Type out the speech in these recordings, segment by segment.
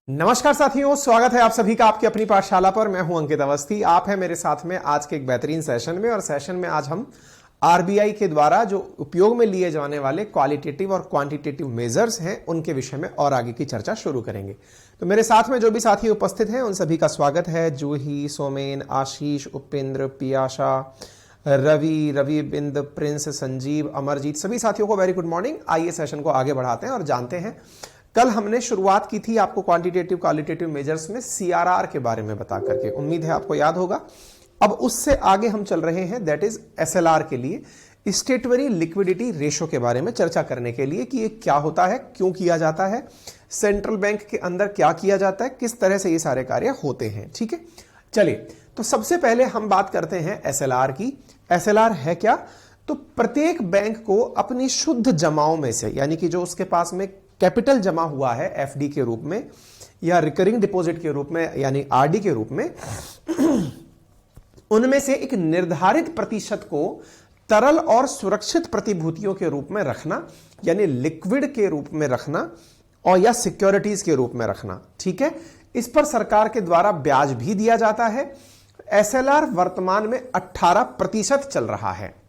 नमस्कार साथियों, स्वागत है आप सभी का आपकी अपनी पाठशाला पर। मैं हूं अंकित अवस्थी। आप हैं मेरे साथ में आज के एक बेहतरीन सेशन में। और सेशन में आज हम आरबीआई के द्वारा जो उपयोग में लिए जाने वाले क्वालिटेटिव और क्वांटिटेटिव मेजर्स हैं उनके विषय में और आगे की चर्चा शुरू करेंगे। तो मेरे साथ में जो भी साथी उपस्थित हैं उन सभी का स्वागत है। जूही, सोमेन, आशीष, उपेंद्र, पियाशा, रवि बिंद, प्रिंस, संजीव, अमरजीत, सभी साथियों को वेरी गुड मॉर्निंग। आइए सेशन को आगे बढ़ाते हैं और जानते हैं। कल हमने शुरुआत की थी आपको क्वांटिटेटिव क्वालिटेटिव मेजर्स में सीआरआर के बारे में बता करके, उम्मीद है आपको याद होगा। अब उससे आगे हम चल रहे हैं दैट इज एसएलआर के लिए, स्टेटरी लिक्विडिटी रेशो के बारे में चर्चा करने के लिए कि ये क्या होता है, क्यों किया जाता है, सेंट्रल बैंक के अंदर क्या किया जाता है, किस तरह से ये सारे कार्य होते हैं। ठीक है, चलिए तो सबसे पहले हम बात करते हैं एसएलआर की। एसएलआर है क्या? तो प्रत्येक बैंक को अपनी शुद्ध जमाओं में से, यानी कि जो उसके पास में कैपिटल जमा हुआ है एफडी के रूप में या रिकरिंग डिपॉजिट के रूप में यानी आरडी के रूप में, उनमें से एक निर्धारित प्रतिशत को तरल और सुरक्षित प्रतिभूतियों के रूप में रखना, यानी लिक्विड के रूप में रखना और या सिक्योरिटीज के रूप में रखना। ठीक है, इस पर सरकार के द्वारा ब्याज भी दिया जाता है। एसएलआर वर्तमान में 18% चल रहा है।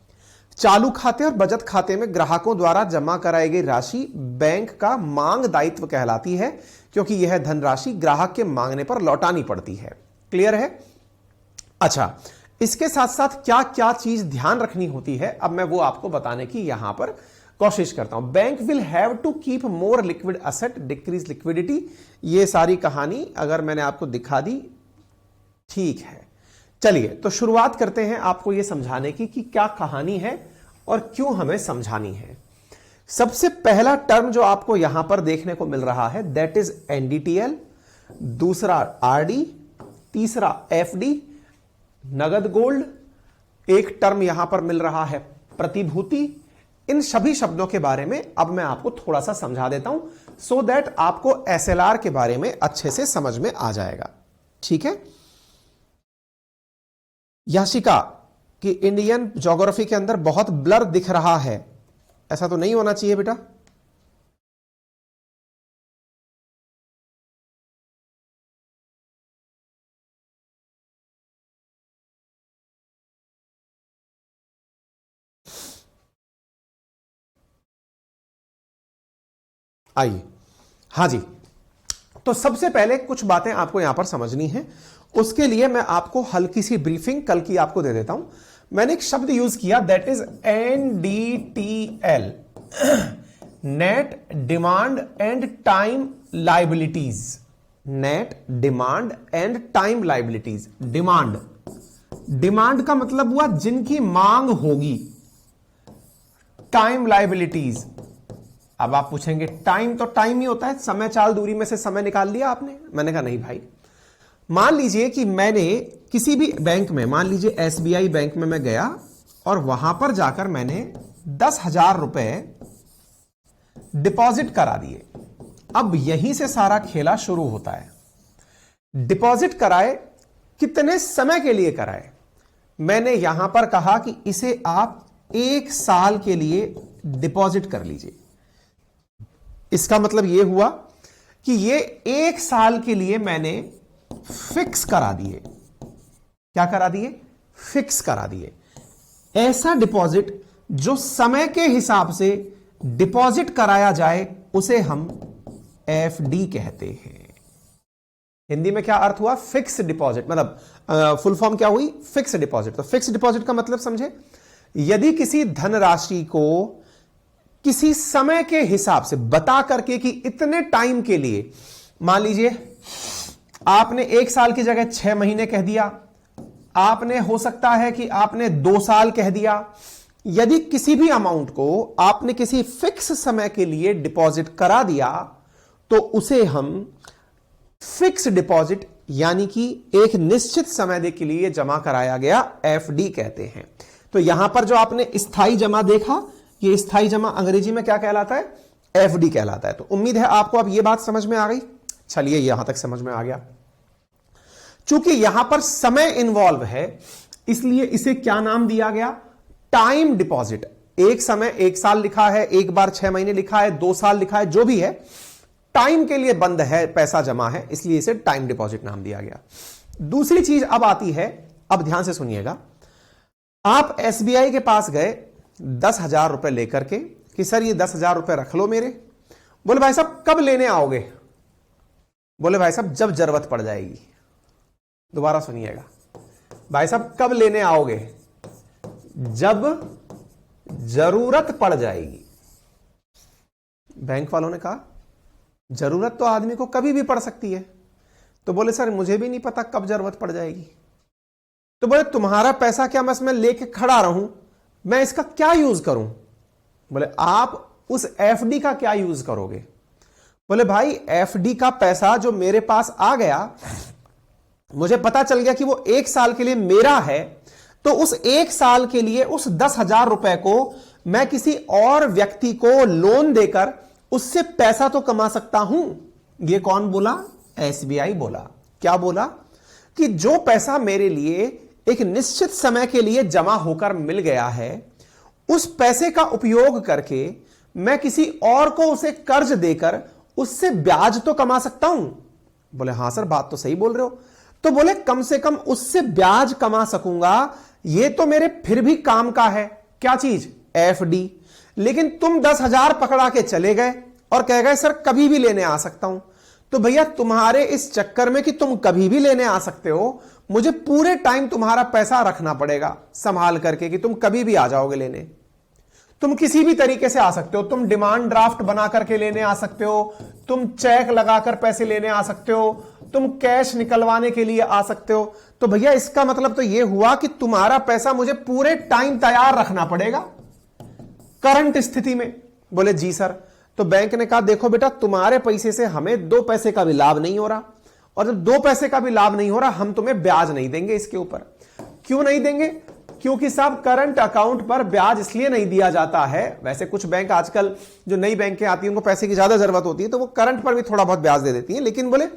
चालू खाते और बचत खाते में ग्राहकों द्वारा जमा कराई गई राशि बैंक का मांग दायित्व कहलाती है, क्योंकि यह धनराशि ग्राहक के मांगने पर लौटानी पड़ती है। क्लियर है? अच्छा, इसके साथ साथ क्या क्या चीज ध्यान रखनी होती है, अब मैं वो आपको बताने की यहां पर कोशिश करता हूं। Bank will have to keep more liquid asset, decrease liquidity. ये सारी कहानी अगर मैंने आपको दिखा दी, ठीक है। चलिए तो शुरुआत करते हैं आपको यह समझाने की कि क्या कहानी है और क्यों हमें समझानी है। सबसे पहला टर्म जो आपको यहां पर देखने को मिल रहा है दैट इज एनडीटीएल, दूसरा आरडी, तीसरा एफडी, नगद गोल्ड, एक टर्म यहां पर मिल रहा है प्रतिभूति। इन सभी शब्दों के बारे में अब मैं आपको थोड़ा सा समझा देता हूं सो दैट आपको एसएलआर के बारे में अच्छे से समझ में आ जाएगा। ठीक है, याशिका कि इंडियन ज्योग्राफी के अंदर बहुत ब्लर दिख रहा है, ऐसा तो नहीं होना चाहिए बेटा। आइए, हाँ जी, तो सबसे पहले कुछ बातें आपको यहां पर समझनी है। उसके लिए मैं आपको हल्की सी ब्रीफिंग कल की आपको दे देता हूं। मैंने एक शब्द यूज किया that is NDTL, net demand and time liabilities. Net demand and time liabilities. Demand का मतलब हुआ जिनकी मांग होगी। टाइम लाइबिलिटीज, अब आप पूछेंगे टाइम तो टाइम ही होता है, समय चाल दूरी में से समय निकाल लिया आपने। मैंने कहा नहीं भाई, मान लीजिए कि मैंने किसी भी बैंक में, मान लीजिए एसबीआई बैंक में मैं गया और वहां पर जाकर मैंने 10,000 रुपए डिपॉजिट करा दिए। अब यहीं से सारा खेला शुरू होता है। डिपॉजिट कराए, कितने समय के लिए कराए? मैंने यहां पर कहा कि इसे आप 1 साल के लिए डिपॉजिट कर लीजिए। इसका मतलब यह हुआ कि ये 1 साल के लिए मैंने फिक्स करा दिए। क्या करा दिए? फिक्स करा दिए। ऐसा डिपॉजिट जो समय के हिसाब से डिपॉजिट कराया जाए उसे हम एफडी कहते हैं। हिंदी में क्या अर्थ हुआ? फिक्स डिपॉजिट, मतलब फुल फॉर्म क्या हुई? Fix deposit. तो फिक्स डिपॉजिट का मतलब समझे, यदि किसी धनराशि को किसी समय के हिसाब से बता करके कि इतने टाइम के लिए, मान लीजिए आपने 1 साल की जगह 6 महीने कह दिया, आपने हो सकता है कि आपने 2 साल कह दिया, यदि किसी भी अमाउंट को आपने किसी फिक्स समय के लिए डिपॉजिट करा दिया तो उसे हम फिक्स डिपॉजिट यानी कि एक निश्चित समय के लिए जमा कराया गया एफडी कहते हैं। तो यहां पर जो आपने स्थायी जमा देखा, ये स्थायी जमा अंग्रेजी में क्या कहलाता है? एफडी कहलाता है। तो उम्मीद है आपको अब यह बात समझ में आ गई। चलिए यहां तक समझ में आ गया। चूंकि यहां पर समय इन्वॉल्व है इसलिए इसे क्या नाम दिया गया? Time deposit. एक समय 1 साल लिखा है, एक बार 6 महीने लिखा है, 2 साल लिखा है, जो भी है टाइम के लिए बंद है, पैसा जमा है, इसलिए इसे टाइम डिपॉजिट नाम दिया गया। दूसरी चीज अब आती है, अब ध्यान से सुनिएगा। आप एसबीआई के पास गए 10,000 रुपए लेकर के कि सर ये 10,000 रुपए रख लो मेरे। बोले भाई साहब कब लेने आओगे? बोले भाई साहब जब जरूरत पड़ जाएगी। दोबारा सुनिएगा, भाई साहब कब लेने आओगे? जब जरूरत पड़ जाएगी। बैंक वालों ने कहा जरूरत तो आदमी को कभी भी पड़ सकती है। तो बोले सर मुझे भी नहीं पता कब जरूरत पड़ जाएगी। तो बोले तुम्हारा पैसा क्या मैं इसमें लेके खड़ा रहूं, मैं इसका क्या यूज करूं? बोले आप उस एफडी का क्या यूज करोगे? बोले भाई एफडी का पैसा जो मेरे पास आ गया, मुझे पता चल गया कि वो 1 साल के लिए मेरा है, तो उस 1 साल के लिए उस 10,000 रुपए को मैं किसी और व्यक्ति को लोन देकर उससे पैसा तो कमा सकता हूं। ये कौन बोला? एसबीआई बोला। क्या बोला? कि जो पैसा मेरे लिए एक निश्चित समय के लिए जमा होकर मिल गया है, उस पैसे का उपयोग करके मैं किसी और को उसे कर्ज देकर उससे ब्याज तो कमा सकता हूं। बोले हां सर बात तो सही बोल रहे हो। तो बोले कम से कम उससे ब्याज कमा सकूंगा, ये तो मेरे फिर भी काम का है। क्या चीज? एफडी। लेकिन तुम 10,000 पकड़ा के चले गए और कह गए सर कभी भी लेने आ सकता हूं। तो भैया तुम्हारे इस चक्कर में कि तुम कभी भी लेने आ सकते हो, मुझे पूरे टाइम तुम्हारा पैसा रखना पड़ेगा संभाल करके कि तुम कभी भी आ जाओगे लेने। तुम किसी भी तरीके से आ सकते हो, तुम डिमांड ड्राफ्ट बना करके लेने आ सकते हो, तुम चेक लगाकर पैसे लेने आ सकते हो, तुम कैश निकलवाने के लिए आ सकते हो। तो भैया इसका मतलब तो यह हुआ कि तुम्हारा पैसा मुझे पूरे टाइम तैयार रखना पड़ेगा करंट स्थिति में। बोले जी सर। तो बैंक ने कहा देखो बेटा तुम्हारे पैसे से हमें 2 पैसे का भी लाभ नहीं हो रहा, और जब 2 पैसे का भी लाभ नहीं हो रहा हम तुम्हें ब्याज नहीं देंगे इसके ऊपर। क्यों नहीं देंगे? क्योंकि साहब करंट अकाउंट पर ब्याज इसलिए नहीं दिया जाता है, वैसे कुछ बैंक आजकल जो नई बैंकें आती हैं उनको पैसे की ज्यादा जरूरत होती है तो वो करंट पर भी थोड़ा बहुत ब्याज दे देती हैं, लेकिन बोले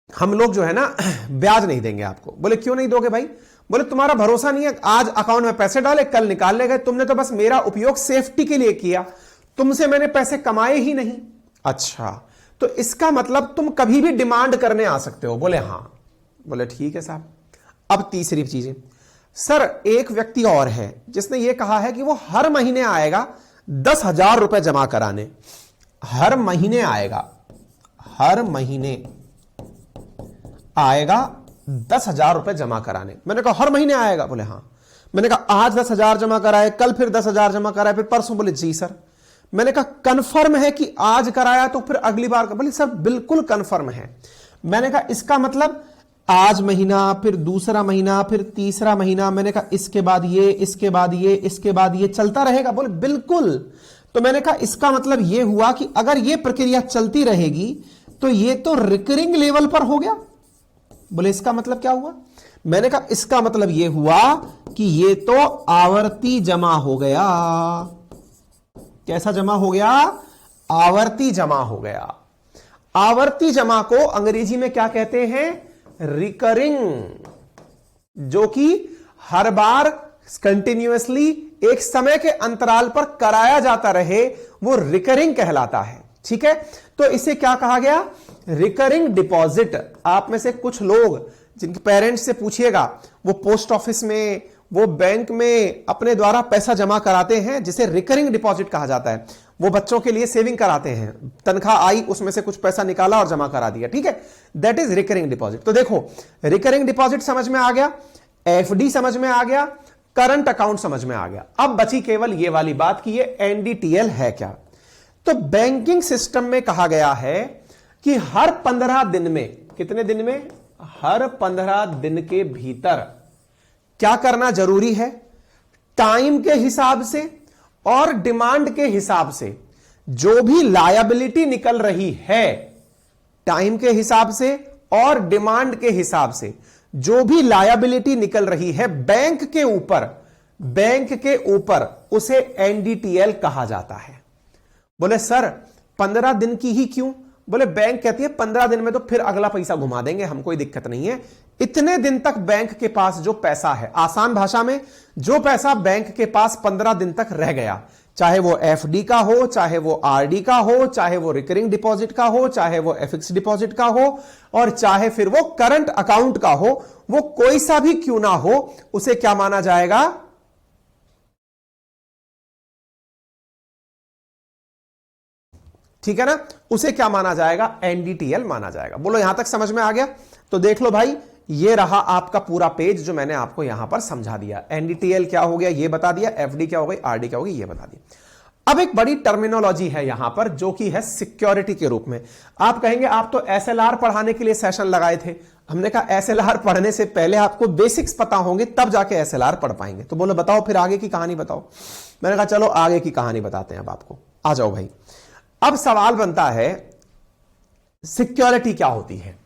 हम लोग जो है ना ब्याज नहीं देंगे आपको। बोले क्यों नहीं दोगे भाई? बोले तुम्हारा भरोसा नहीं है, आज अकाउंट में पैसे डाले कल निकाल ले गए, तुमने तो बस मेरा उपयोग सेफ्टी के लिए किया, तुमसे मैंने पैसे कमाए ही नहीं। अच्छा तो इसका मतलब तुम कभी भी डिमांड करने आ सकते हो। बोले हां। बोले ठीक है साहब। अब तीसरी चीज, सर एक व्यक्ति और है जिसने यह कहा है कि वो हर महीने आएगा 10,000 रुपए जमा कराने, हर महीने आएगा, हर महीने आएगा 10,000 रुपए जमा कराने। मैंने कहा हर महीने आएगा? बोले हां। मैंने कहा आज 10,000 जमा कराए, कल फिर 10,000 जमा कराए, फिर परसों? बोले जी सर। मैंने कहा कंफर्म है कि आज कराया तो फिर अगली बार? बोले सर बिल्कुल कंफर्म है। मैंने कहा इसका मतलब आज महीना, फिर दूसरा महीना, फिर तीसरा महीना? मैंने कहा इसके बाद ये, इसके बाद ये, इसके बाद ये चलता रहेगा? बोले बिल्कुल। तो मैंने कहा इसका मतलब ये हुआ कि अगर ये प्रक्रिया चलती रहेगी तो ये तो रिकरिंग लेवल पर हो गया। बोले इसका मतलब क्या हुआ? मैंने कहा इसका मतलब ये हुआ कि ये तो आवर्ती जमा हो गया। कैसा जमा हो गया? आवर्ती जमा हो गया। आवर्ती जमा को अंग्रेजी में क्या कहते हैं? रिकरिंग। जो कि हर बार कंटिन्यूअसली एक समय के अंतराल पर कराया जाता रहे, वो रिकरिंग कहलाता है। ठीक है, तो इसे क्या कहा गया? Recurring deposit. आप में से कुछ लोग जिनके पेरेंट्स से पूछिएगा, वो पोस्ट ऑफिस में, वो बैंक में अपने द्वारा पैसा जमा कराते हैं, जिसे रिकरिंग डिपॉजिट कहा जाता है। वो बच्चों के लिए सेविंग कराते हैं, तनख्वाह आई उसमें से कुछ पैसा निकाला और जमा करा दिया, ठीक है, दैट इज रिकरिंग डिपॉजिट। तो देखो, रिकरिंग डिपॉजिट समझ में आ गया, एफडी समझ में आ गया, करंट अकाउंट समझ में आ गया। अब बची केवल ये वाली बात कि ये एनडीटीएल है क्या। तो बैंकिंग सिस्टम में कहा गया है कि हर 15 दिन में, कितने दिन में, हर 15 दिन के भीतर क्या करना जरूरी है, टाइम के हिसाब से और डिमांड के हिसाब से जो भी लायबिलिटी निकल रही है, टाइम के हिसाब से और डिमांड के हिसाब से जो भी लायबिलिटी निकल रही है बैंक के ऊपर, उसे एनडीटीएल कहा जाता है। बोले सर 15 दिन की ही क्यों? बोले बैंक कहती है 15 दिन में तो फिर अगला पैसा घुमा देंगे, हम कोई दिक्कत नहीं है। इतने दिन तक बैंक के पास जो पैसा है, आसान भाषा में जो पैसा बैंक के पास 15 दिन तक रह गया, चाहे वो एफडी का हो, चाहे वो आरडी का हो, चाहे वो रिकरिंग डिपॉजिट का हो, चाहे वो एफिक्स डिपॉजिट का हो, और चाहे फिर वो करंट अकाउंट का हो, वो कोई सा भी क्यों ना हो, उसे क्या माना जाएगा? ठीक है ना, उसे क्या माना जाएगा? एनडीटीएल माना जाएगा। बोलो यहां तक समझ में आ गया? तो देख लो भाई, ये रहा आपका पूरा पेज जो मैंने आपको यहां पर समझा दिया। एनडीटीएल क्या हो गया ये बता दिया, एफडी क्या हो गई, आरडी क्या हो गई ये बता दिया। अब एक बड़ी टर्मिनोलॉजी है यहां पर जो कि है सिक्योरिटी के रूप में। आप कहेंगे आप तो एसएलआर पढ़ाने के लिए सेशन लगाए थे। हमने कहा एसएलआर पढ़ने से पहले आपको बेसिक्स पता होंगे, तब जाके एसएलआर पढ़ पाएंगे। तो बोलो बताओ फिर आगे की कहानी बताओ। मैंने कहा चलो आगे की कहानी बताते हैं अब आपको, आ जाओ भाई। अब सवाल बनता है सिक्योरिटी क्या होती है?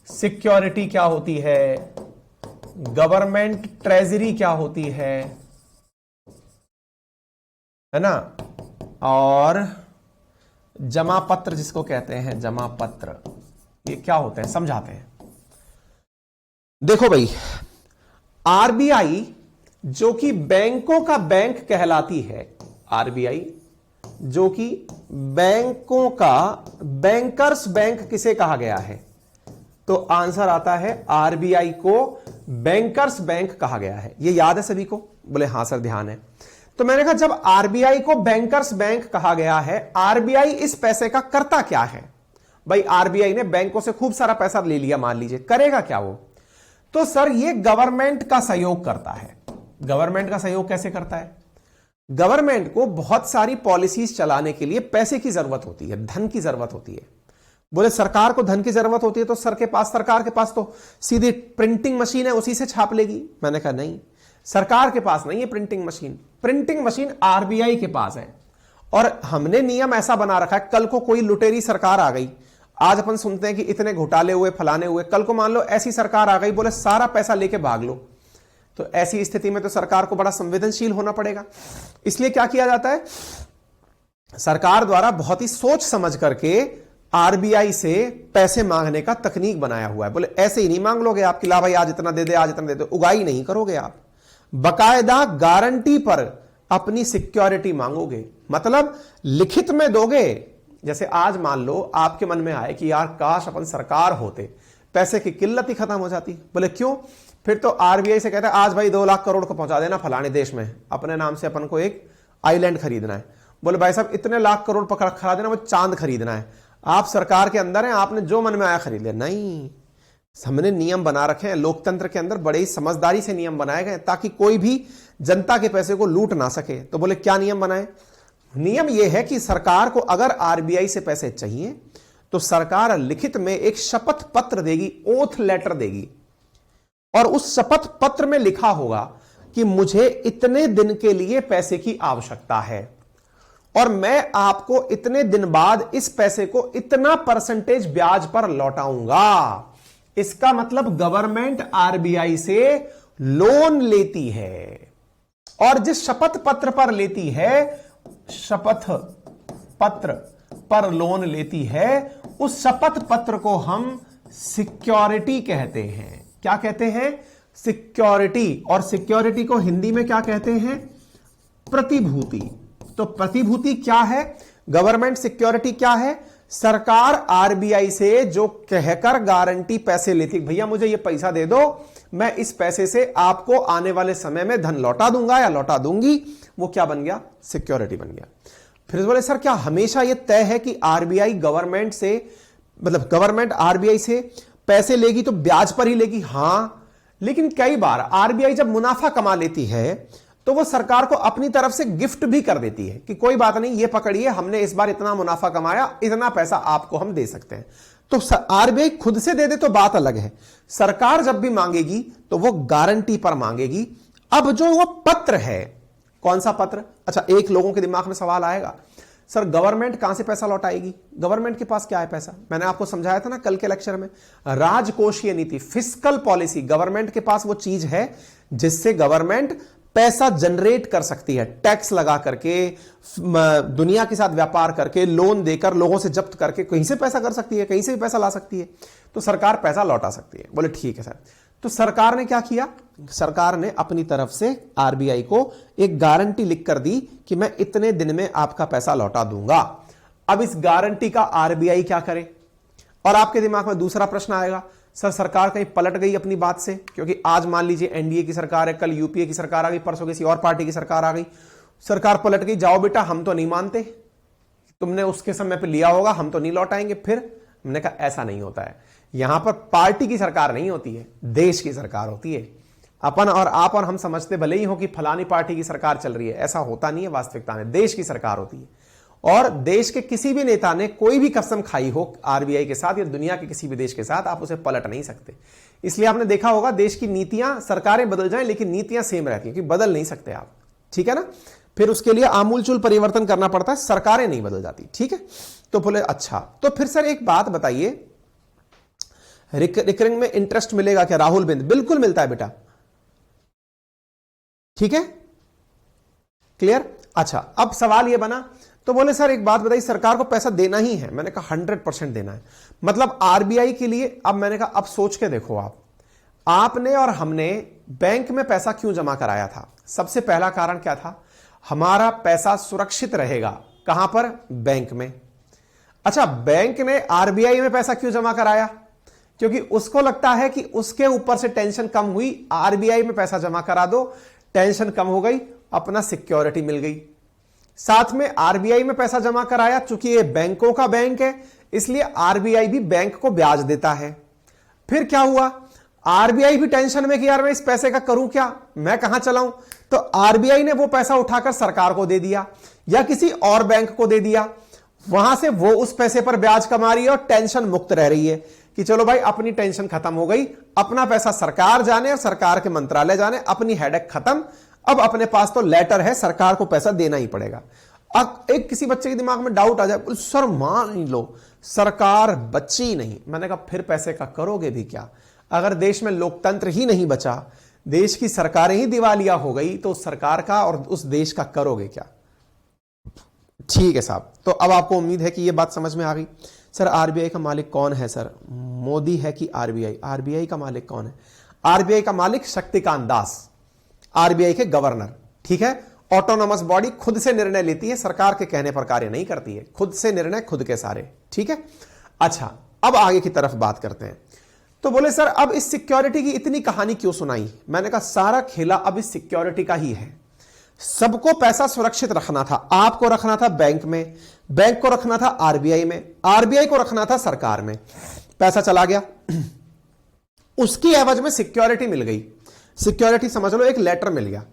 सिक्योरिटी क्या होती है? गवर्नमेंट ट्रेजरी क्या होती है ना? और जमा पत्र जिसको कहते हैं, जमा पत्र, ये क्या होते हैं समझाते हैं। देखो भाई, आरबीआई जो कि बैंकों का बैंक कहलाती है, आरबीआई जो कि बैंकों का बैंकर्स बैंक किसे कहा गया है? तो आंसर आता है आरबीआई को बैंकर्स बैंक कहा गया है। ये याद है सभी को? बोले हां सर ध्यान है। तो मैंने कहा जब आरबीआई को बैंकर्स बैंक कहा गया है, आरबीआई इस पैसे का करता क्या है? भाई आरबीआई ने बैंकों से खूब सारा पैसा ले लिया, मान लीजिए, करेगा क्या वो? तो सर ये गवर्नमेंट का सहयोग करता है। गवर्नमेंट का सहयोग कैसे करता है? गवर्नमेंट को बहुत सारी पॉलिसीज चलाने के लिए पैसे की जरूरत होती है, धन की जरूरत होती है। बोले सरकार को धन की जरूरत होती है तो सरकार के पास तो सीधी प्रिंटिंग मशीन है, उसी से छाप लेगी। मैंने कहा नहीं, सरकार के पास नहीं है printing machine, printing machine RBI के पास है। और हमने नियम ऐसा बना रखा है, कल को कोई लुटेरी सरकार आ गई, आज अपन सुनते हैं कि इतने घोटाले हुए, फलाने हुए, कल को मान लो ऐसी सरकार आ गई, बोले सारा पैसा लेके भाग लो, तो ऐसी स्थिति में तो सरकार को बड़ा संवेदनशील होना पड़ेगा। इसलिए क्या किया जाता है, सरकार द्वारा बहुत ही सोच समझ करके आरबीआई से पैसे मांगने का तकनीक बनाया हुआ है। बोले ऐसे ही नहीं मांग लोगे आप कि ला भाई आज इतना दे दे, आज इतना दे दे, उगाई नहीं करोगे आप, बकायदा गारंटी पर अपनी सिक्योरिटी मांगोगे, मतलब लिखित में दोगे। जैसे आज मान लो आपके मन में आए कि यार काश अपन सरकार होते, पैसे की किल्लत ही खत्म हो जाती। बोले क्यों? फिर तो आरबीआई से कहता है आज भाई 2 लाख करोड़ को पहुंचा देना फलाने देश में, अपने नाम से अपन को एक आइलैंड खरीदना है। बोले भाई साहब इतने लाख करोड़ पकड़ खरीदना देना, वो चांद खरीदना है। आप सरकार के अंदर हैं, आपने जो मन में आया खरीद लिया। नहीं, हमने नियम बना रखे हैं, लोकतंत्र के अंदर बड़े ही समझदारी से नियम बनाए गए ताकि कोई भी जनता के पैसे को लूट ना सके। तो बोले क्या नियम बनाए? नियम यह है कि सरकार को अगर आरबीआई से पैसे चाहिए तो सरकार लिखित में एक शपथ पत्र देगी, ओथ लेटर देगी, और उस शपथ पत्र में लिखा होगा कि मुझे इतने दिन के लिए पैसे की आवश्यकता है और मैं आपको इतने दिन बाद इस पैसे को इतना परसेंटेज ब्याज पर लौटाऊंगा। इसका मतलब गवर्नमेंट आरबीआई से लोन लेती है, और जिस शपथ पत्र पर लेती है, शपथ पत्र पर लोन लेती है, उस शपथ पत्र को हम सिक्योरिटी कहते हैं। क्या कहते हैं? सिक्योरिटी। और सिक्योरिटी को हिंदी में क्या कहते हैं? प्रतिभूति। तो प्रतिभूति क्या है? गवर्नमेंट सिक्योरिटी क्या है? सरकार आरबीआई से जो कहकर गारंटी पैसे लेती, भैया मुझे ये पैसा दे दो, मैं इस पैसे से आपको आने वाले समय में धन लौटा दूंगा या लौटा दूंगी, वो क्या बन गया? सिक्योरिटी बन गया। फिर बोले सर क्या हमेशा यह तय है कि आरबीआई गवर्नमेंट से, मतलब गवर्नमेंट आरबीआई से पैसे लेगी तो ब्याज पर ही लेगी? हां, लेकिन कई बार आरबीआई जब मुनाफा कमा लेती है तो वो सरकार को अपनी तरफ से गिफ्ट भी कर देती है कि कोई बात नहीं, ये पकड़िए, हमने इस बार इतना मुनाफा कमाया, इतना पैसा आपको हम दे सकते हैं। तो आरबीआई खुद से दे दे तो बात अलग है, सरकार जब भी मांगेगी तो वो गारंटी पर मांगेगी। अब जो वो पत्र है, कौन सा पत्र? अच्छा, एक लोगों के दिमाग में सवाल आएगा, सर गवर्नमेंट कहां से पैसा लौटाएगी? गवर्नमेंट के पास क्या है पैसा? मैंने आपको समझाया था ना कल के लेक्चर में, राजकोषीय नीति, फिस्कल पॉलिसी। गवर्नमेंट के पास वो चीज है जिससे गवर्नमेंट पैसा जनरेट कर सकती है, टैक्स लगा करके, दुनिया के साथ व्यापार करके, लोन देकर, लोगों से जब्त करके कहीं से पैसा कर सकती है, कहीं से भी पैसा ला सकती है, तो सरकार पैसा लौटा सकती है। बोले ठीक है सर। तो सरकार ने क्या किया? सरकार ने अपनी तरफ से आरबीआई को एक गारंटी लिख कर दी कि मैं इतने दिन में आपका पैसा लौटा दूंगा। अब इस गारंटी का आरबीआई क्या करे? और आपके दिमाग में दूसरा प्रश्न आएगा, सर सरकार कहीं पलट गई अपनी बात से, क्योंकि आज मान लीजिए एनडीए की सरकार है, कल यूपीए की सरकार आ गई, परसों किसी और पार्टी की सरकार आ गई, सरकार पलट गई, जाओ बेटा हम तो नहीं मानते, तुमने उसके समय पे लिया होगा, हम तो नहीं लौटाएंगे। फिर हमने कहा ऐसा नहीं होता है, यहां पर पार्टी की सरकार नहीं होती है, देश की सरकार होती है। अपन और आप और हम समझते भले ही हो कि फलानी पार्टी की सरकार चल रही है, ऐसा होता नहीं है वास्तविकता में, देश की सरकार होती है। और देश के किसी भी नेता ने कोई भी कसम खाई हो आरबीआई के साथ या दुनिया के किसी भी देश के साथ, आप उसे पलट नहीं सकते। इसलिए आपने देखा होगा देश की नीतियां, सरकारें बदल जाएं लेकिन नीतियां सेम रहती हैं, कि बदल नहीं सकते आप, ठीक है ना। फिर उसके लिए आमूलचूल परिवर्तन करना पड़ता है, सरकारें नहीं बदल जाती, ठीक है। तो बोले अच्छा, तो फिर सर एक बात बताइए, रिकरिंग में इंटरेस्ट मिलेगा क्या? राहुल बिंद, बिल्कुल मिलता है बेटा, ठीक है, क्लियर। अच्छा, अब सवाल यह बना, तो बोले सर एक बात बताइए, सरकार को पैसा देना ही है? मैंने कहा 100% देना है, मतलब आरबीआई के लिए। अब मैंने कहा अब सोच के देखो, आपने और हमने बैंक में पैसा क्यों जमा कराया था? सबसे पहला कारण क्या था? हमारा पैसा सुरक्षित रहेगा। कहां पर? बैंक में। अच्छा, बैंक ने आरबीआई में पैसा क्यों जमा कराया? क्योंकि उसको लगता है कि उसके ऊपर से टेंशन कम हुई, आरबीआई में पैसा जमा करा दो, टेंशन कम हो गई, अपना सिक्योरिटी मिल गई। साथ में आरबीआई में पैसा जमा कराया, चूंकि ये बैंकों का बैंक है, इसलिए आरबीआई भी बैंक को ब्याज देता है। फिर क्या हुआ? आरबीआई भी टेंशन में कि यार मैं इस पैसे का करूं क्या, मैं कहां चलाऊं, तो आरबीआई ने वो पैसा उठाकर सरकार को दे दिया या किसी और बैंक को दे दिया। वहां से वो उस पैसे पर ब्याज कमा रही है और टेंशन मुक्त रह रही है कि चलो भाई अपनी टेंशन खत्म हो गई, अपना पैसा सरकार जाने और सरकार के मंत्रालय जाने, अपनी हेडेक खत्म। अब अपने पास तो लेटर है, सरकार को पैसा देना ही पड़ेगा। अब एक किसी बच्चे के दिमाग में डाउट आ जाए, सर मान लो सरकार बची नहीं, मैंने कहा फिर पैसे का करोगे भी क्या? अगर देश में लोकतंत्र ही नहीं बचा, देश की सरकारें ही दिवालिया हो गई, तो सरकार का और उस देश का करोगे क्या? ठीक है साहब, तो अब आपको उम्मीद है कि यह बात समझ में आ गई। सर आरबीआई का मालिक कौन है? सर मोदी है कि आरबीआई? आरबीआई का मालिक कौन है? आरबीआई का मालिक शक्तिकांत दास, आरबीआई के गवर्नर, ठीक है। ऑटोनोमस बॉडी, खुद से निर्णय लेती है, सरकार के कहने पर कार्य नहीं करती है, खुद से निर्णय खुद के सारे, ठीक है। अच्छा, अब आगे की तरफ बात करते हैं। तो बोले सर अब इस सिक्योरिटी की इतनी कहानी क्यों सुनाई? मैंने कहा सारा खेला अब इस सिक्योरिटी का ही है। सबको पैसा सुरक्षित रखना था, आपको रखना था बैंक में, बैंक को रखना था आरबीआई में, आरबीआई को रखना था सरकार में। पैसा चला गया, उसकी एवज में सिक्योरिटी मिल गई। सिक्योरिटी समझ लो एक लेटर मिल गया,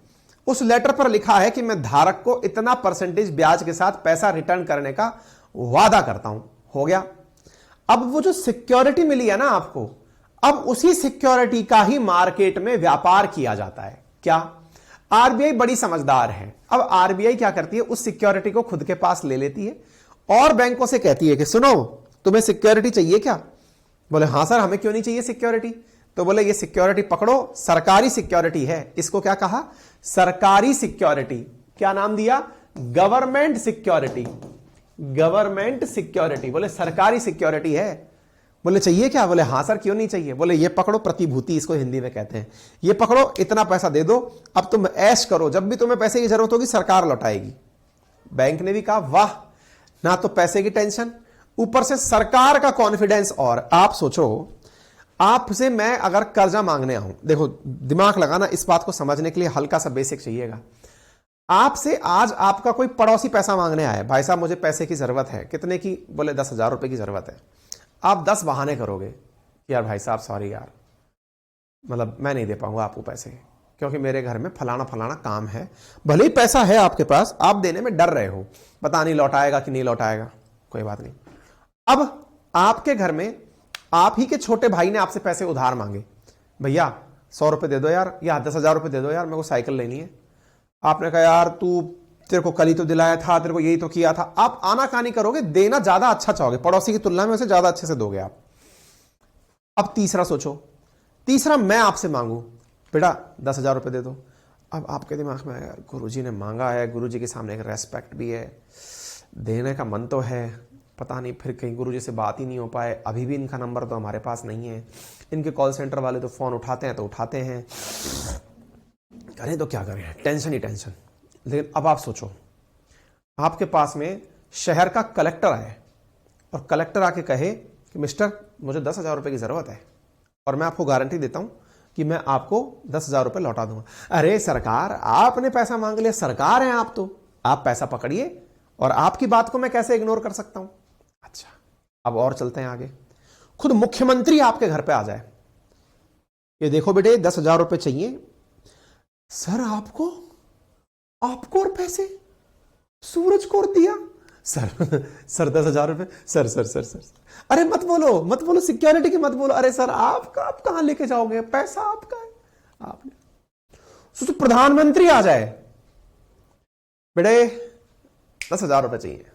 उस लेटर पर लिखा है कि मैं धारक को इतना परसेंटेज ब्याज के साथ पैसा रिटर्न करने का वादा करता हूं। हो गया। अब वो जो सिक्योरिटी मिली है ना आपको, अब उसी सिक्योरिटी का ही मार्केट में व्यापार किया जाता है। क्या? आरबीआई बड़ी समझदार है। अब आरबीआई क्या करती है, उस सिक्योरिटी को खुद के पास ले लेती है और बैंकों से कहती है कि सुनो तुम्हें सिक्योरिटी चाहिए क्या? बोले हां सर, हमें क्यों नहीं चाहिए सिक्योरिटी। तो बोले ये सिक्योरिटी पकड़ो, सरकारी सिक्योरिटी है। इसको क्या कहा? सरकारी सिक्योरिटी। क्या नाम दिया? Government security. गवर्नमेंट सिक्योरिटी, बोले सरकारी सिक्योरिटी है। बोले चाहिए क्या? बोले हां सर, क्यों नहीं चाहिए। बोले ये पकड़ो, प्रतिभूति इसको हिंदी में कहते हैं, ये पकड़ो, इतना पैसा दे दो, अब तुम ऐश करो, जब भी तुम्हें पैसे की जरूरत होगी सरकार लौटाएगी। बैंक ने भी कहा वाह, ना तो पैसे की टेंशन, ऊपर से सरकार का कॉन्फिडेंस। और आप सोचो आपसे मैं अगर कर्जा मांगने आऊं, देखो दिमाग लगाना, इस बात को समझने के लिए हल्का सा बेसिक चाहिएगा। आपसे आज आपका कोई पड़ोसी पैसा मांगने आया, भाई साहब मुझे पैसे की जरूरत है, कितने की? बोले 10,000 रुपए की जरूरत है। आप 10 बहाने करोगे, यार भाई साहब सॉरी यार, मतलब मैं नहीं दे पाऊंगा आपको पैसे, क्योंकि मेरे घर में फलाना फलाना काम है। भले ही पैसा है आपके पास, आप देने में डर रहे हो, पता नहीं लौटाएगा कि नहीं लौटाएगा, कोई बात नहीं। अब आपके घर में आप ही के छोटे भाई ने आपसे पैसे उधार मांगे, भैया 100 रुपए दे दो यार, या 10,000 रुपए दे दो यार, मेरे को साइकिल लेनी है। आपने कहा यार तू, तेरे को कल ही तो दिलाया था, तेरे को यही तो किया था। आप आनाकानी करोगे, देना ज्यादा अच्छा चाहोगे, पड़ोसी की तुलना में उसे ज्यादा अच्छे से दोगे आप। अब तीसरा सोचो, तीसरा मैं आपसे मांगू, बेटा 10,000 रुपए दे दो। अब आपके दिमाग में यार गुरुजी ने मांगा है, गुरुजी के सामने एक रेस्पेक्ट भी है, देने का मन तो है, पता नहीं फिर कहीं गुरुजी से बात ही नहीं हो पाए, अभी भी इनका नंबर तो हमारे पास नहीं है, इनके कॉल सेंटर वाले तो फोन उठाते हैं तो उठाते हैं, करें तो क्या करें, टेंशन ही टेंशन। लेकिन अब आप सोचो, आपके पास में शहर का कलेक्टर आए और कलेक्टर आके कहे कि मिस्टर मुझे 10,000 रुपए की जरूरत है और मैं आपको गारंटी देता हूं कि मैं आपको 10,000 रुपए लौटा दूंगा। अरे सरकार, आपने पैसा मांग लिया, सरकार है आप, तो आप पैसा पकड़िए और आपकी बात को मैं कैसे इग्नोर कर सकता हूं। अच्छा, अब और चलते हैं आगे। खुद मुख्यमंत्री आपके घर पे आ जाए, ये देखो बेटे 10,000 रुपए चाहिए। सर आपको और पैसे? सूरज को दिया सर 10,000 रुपए, सर सर सर सर अरे मत बोलो सिक्योरिटी की मत बोलो। अरे सर आप कहां लेके जाओगे, पैसा आपका है। आपने तो प्रधानमंत्री आ जाए, बेटे 10,000 रुपए चाहिए।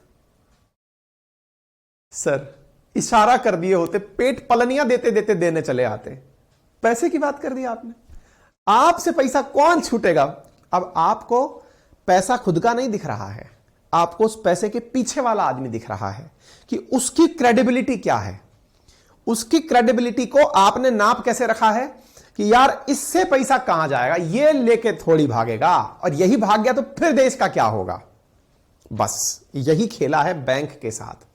सर इशारा कर दिए होते, पेट पलनियां देते देते देने चले आते, पैसे की बात कर दी आपने। आपसे पैसा कौन छूटेगा? अब आपको पैसा खुद का नहीं दिख रहा है, आपको उस पैसे के पीछे वाला आदमी दिख रहा है कि उसकी क्रेडिबिलिटी क्या है। उसकी क्रेडिबिलिटी को आपने नाप कैसे रखा है कि यार इससे पैसा कहां जाएगा, ये लेके थोड़ी भागेगा, और यही भाग गया तो फिर देश का क्या होगा। बस यही खेला है बैंक के साथ।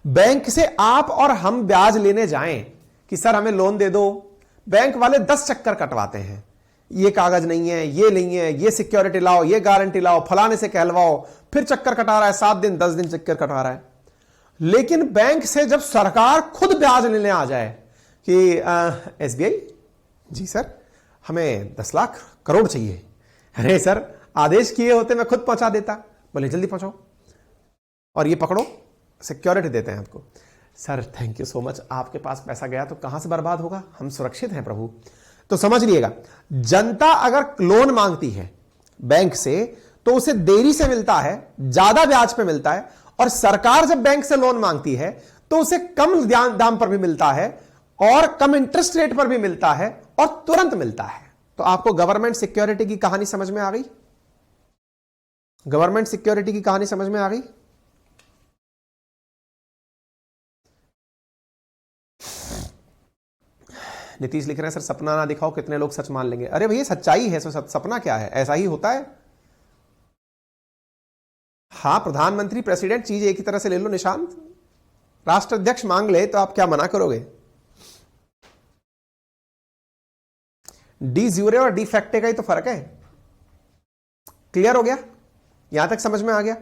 बैंक से आप और हम ब्याज लेने जाएं कि सर हमें लोन दे दो, बैंक वाले 10 चक्कर कटवाते हैं, ये कागज नहीं है, ये नहीं है, ये सिक्योरिटी लाओ, ये गारंटी लाओ, फलाने से कहलवाओ, फिर चक्कर कटा रहा है, 7 दिन 10 दिन चक्कर कटा रहा है। लेकिन बैंक से जब सरकार खुद ब्याज लेने आ जाए कि SBI जी सर हमें 10 लाख करोड़ चाहिए, अरे सर आदेश किए होते मैं खुद पहुंचा देता, बोले जल्दी पहुंचाओ और ये पकड़ो सिक्योरिटी देते हैं आपको। Sir thank you so much, आपके पास पैसा गया तो कहां से बर्बाद होगा, हम सुरक्षित हैं प्रभु। तो समझ लीजिएगा, जनता अगर लोन मांगती है बैंक से तो उसे देरी से मिलता है, ज्यादा ब्याज पे मिलता है, और सरकार जब बैंक से लोन मांगती है तो उसे कम दाम पर भी मिलता है और कम इंटरेस्ट रेट पर भी मिलता है और तुरंत मिलता है। तो आपको गवर्नमेंट सिक्योरिटी की कहानी समझ में आ गई? गवर्नमेंट सिक्योरिटी की कहानी समझ में आ गई? नीतीश लिख रहे हैं सर सपना ना दिखाओ कितने लोग सच मान लेंगे। अरे भैया सच्चाई है, सपना क्या है, ऐसा ही होता है। हाँ प्रधानमंत्री प्रेसिडेंट चीज एक ही तरह से ले लो निशांत, राष्ट्राध्यक्ष मांग ले तो आप क्या मना करोगे। डी ज्यूरे और डी फैक्टे का ही तो फर्क है। क्लियर हो गया? यहां तक समझ में आ गया?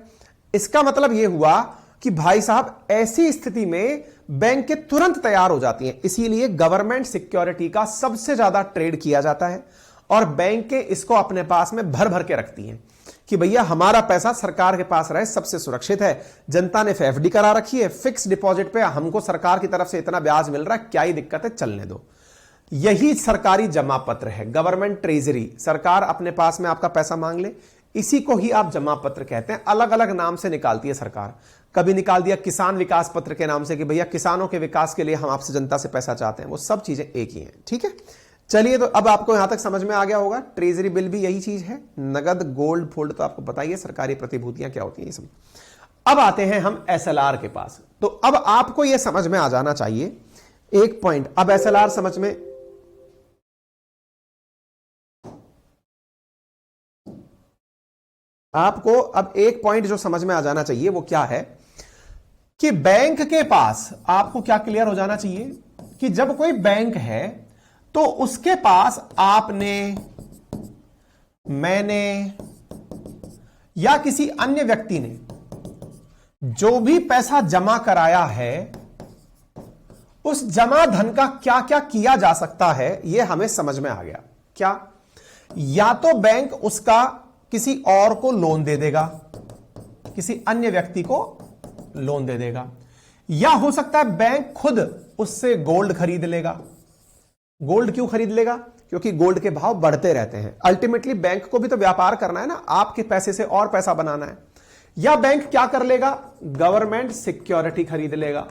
इसका मतलब यह हुआ कि भाई साहब ऐसी स्थिति में बैंक के तुरंत तैयार हो जाती हैं, इसीलिए गवर्नमेंट सिक्योरिटी का सबसे ज्यादा ट्रेड किया जाता है और बैंक के इसको अपने पास में भर भर के रखती हैं कि भैया हमारा पैसा सरकार के पास रहे, सबसे सुरक्षित है। जनता ने FD करा रखी है, फिक्स डिपॉजिट पे हमको सरकार की तरफ से इतना ब्याज मिल रहा है, क्या ही दिक्कत है, चलने दो। यही सरकारी जमा पत्र है, गवर्नमेंट ट्रेजरी। सरकार अपने पास में आपका पैसा मांग ले, इसी को ही आप जमा पत्र कहते हैं। अलग अलग नाम से निकालती है सरकार, कभी निकाल दिया किसान विकास पत्र के नाम से कि भैया किसानों के विकास के लिए हम आपसे जनता से पैसा चाहते हैं, वो सब चीजें एक ही हैं। ठीक है, चलिए तो अब आपको यहां तक समझ में आ गया होगा। ट्रेजरी बिल भी यही चीज है, नगद गोल्ड फोल्ड तो आपको पता ही है, सरकारी प्रतिभूतियां क्या होती हैं ये सब। अब आते हैं हम SLR के पास। तो अब आपको यह समझ में आ जाना चाहिए एक पॉइंट। अब SLR समझ में, आपको अब एक पॉइंट जो समझ में आ जाना चाहिए वो क्या है कि बैंक के पास आपको क्या क्लियर हो जाना चाहिए कि जब कोई बैंक है तो उसके पास आपने, मैंने या किसी अन्य व्यक्ति ने जो भी पैसा जमा कराया है, उस जमा धन का क्या क्या किया जा सकता है, यह हमें समझ में आ गया। क्या? या तो बैंक उसका किसी और को लोन दे देगा, किसी अन्य व्यक्ति को लोन दे देगा, या हो सकता है बैंक खुद उससे गोल्ड खरीद लेगा। गोल्ड क्यों खरीद लेगा? क्योंकि गोल्ड के भाव बढ़ते रहते हैं। अल्टीमेटली बैंक को भी तो व्यापार करना है ना, आपके पैसे से और पैसा बनाना है। या बैंक क्या कर लेगा? गवर्नमेंट सिक्योरिटी खरीद लेगा।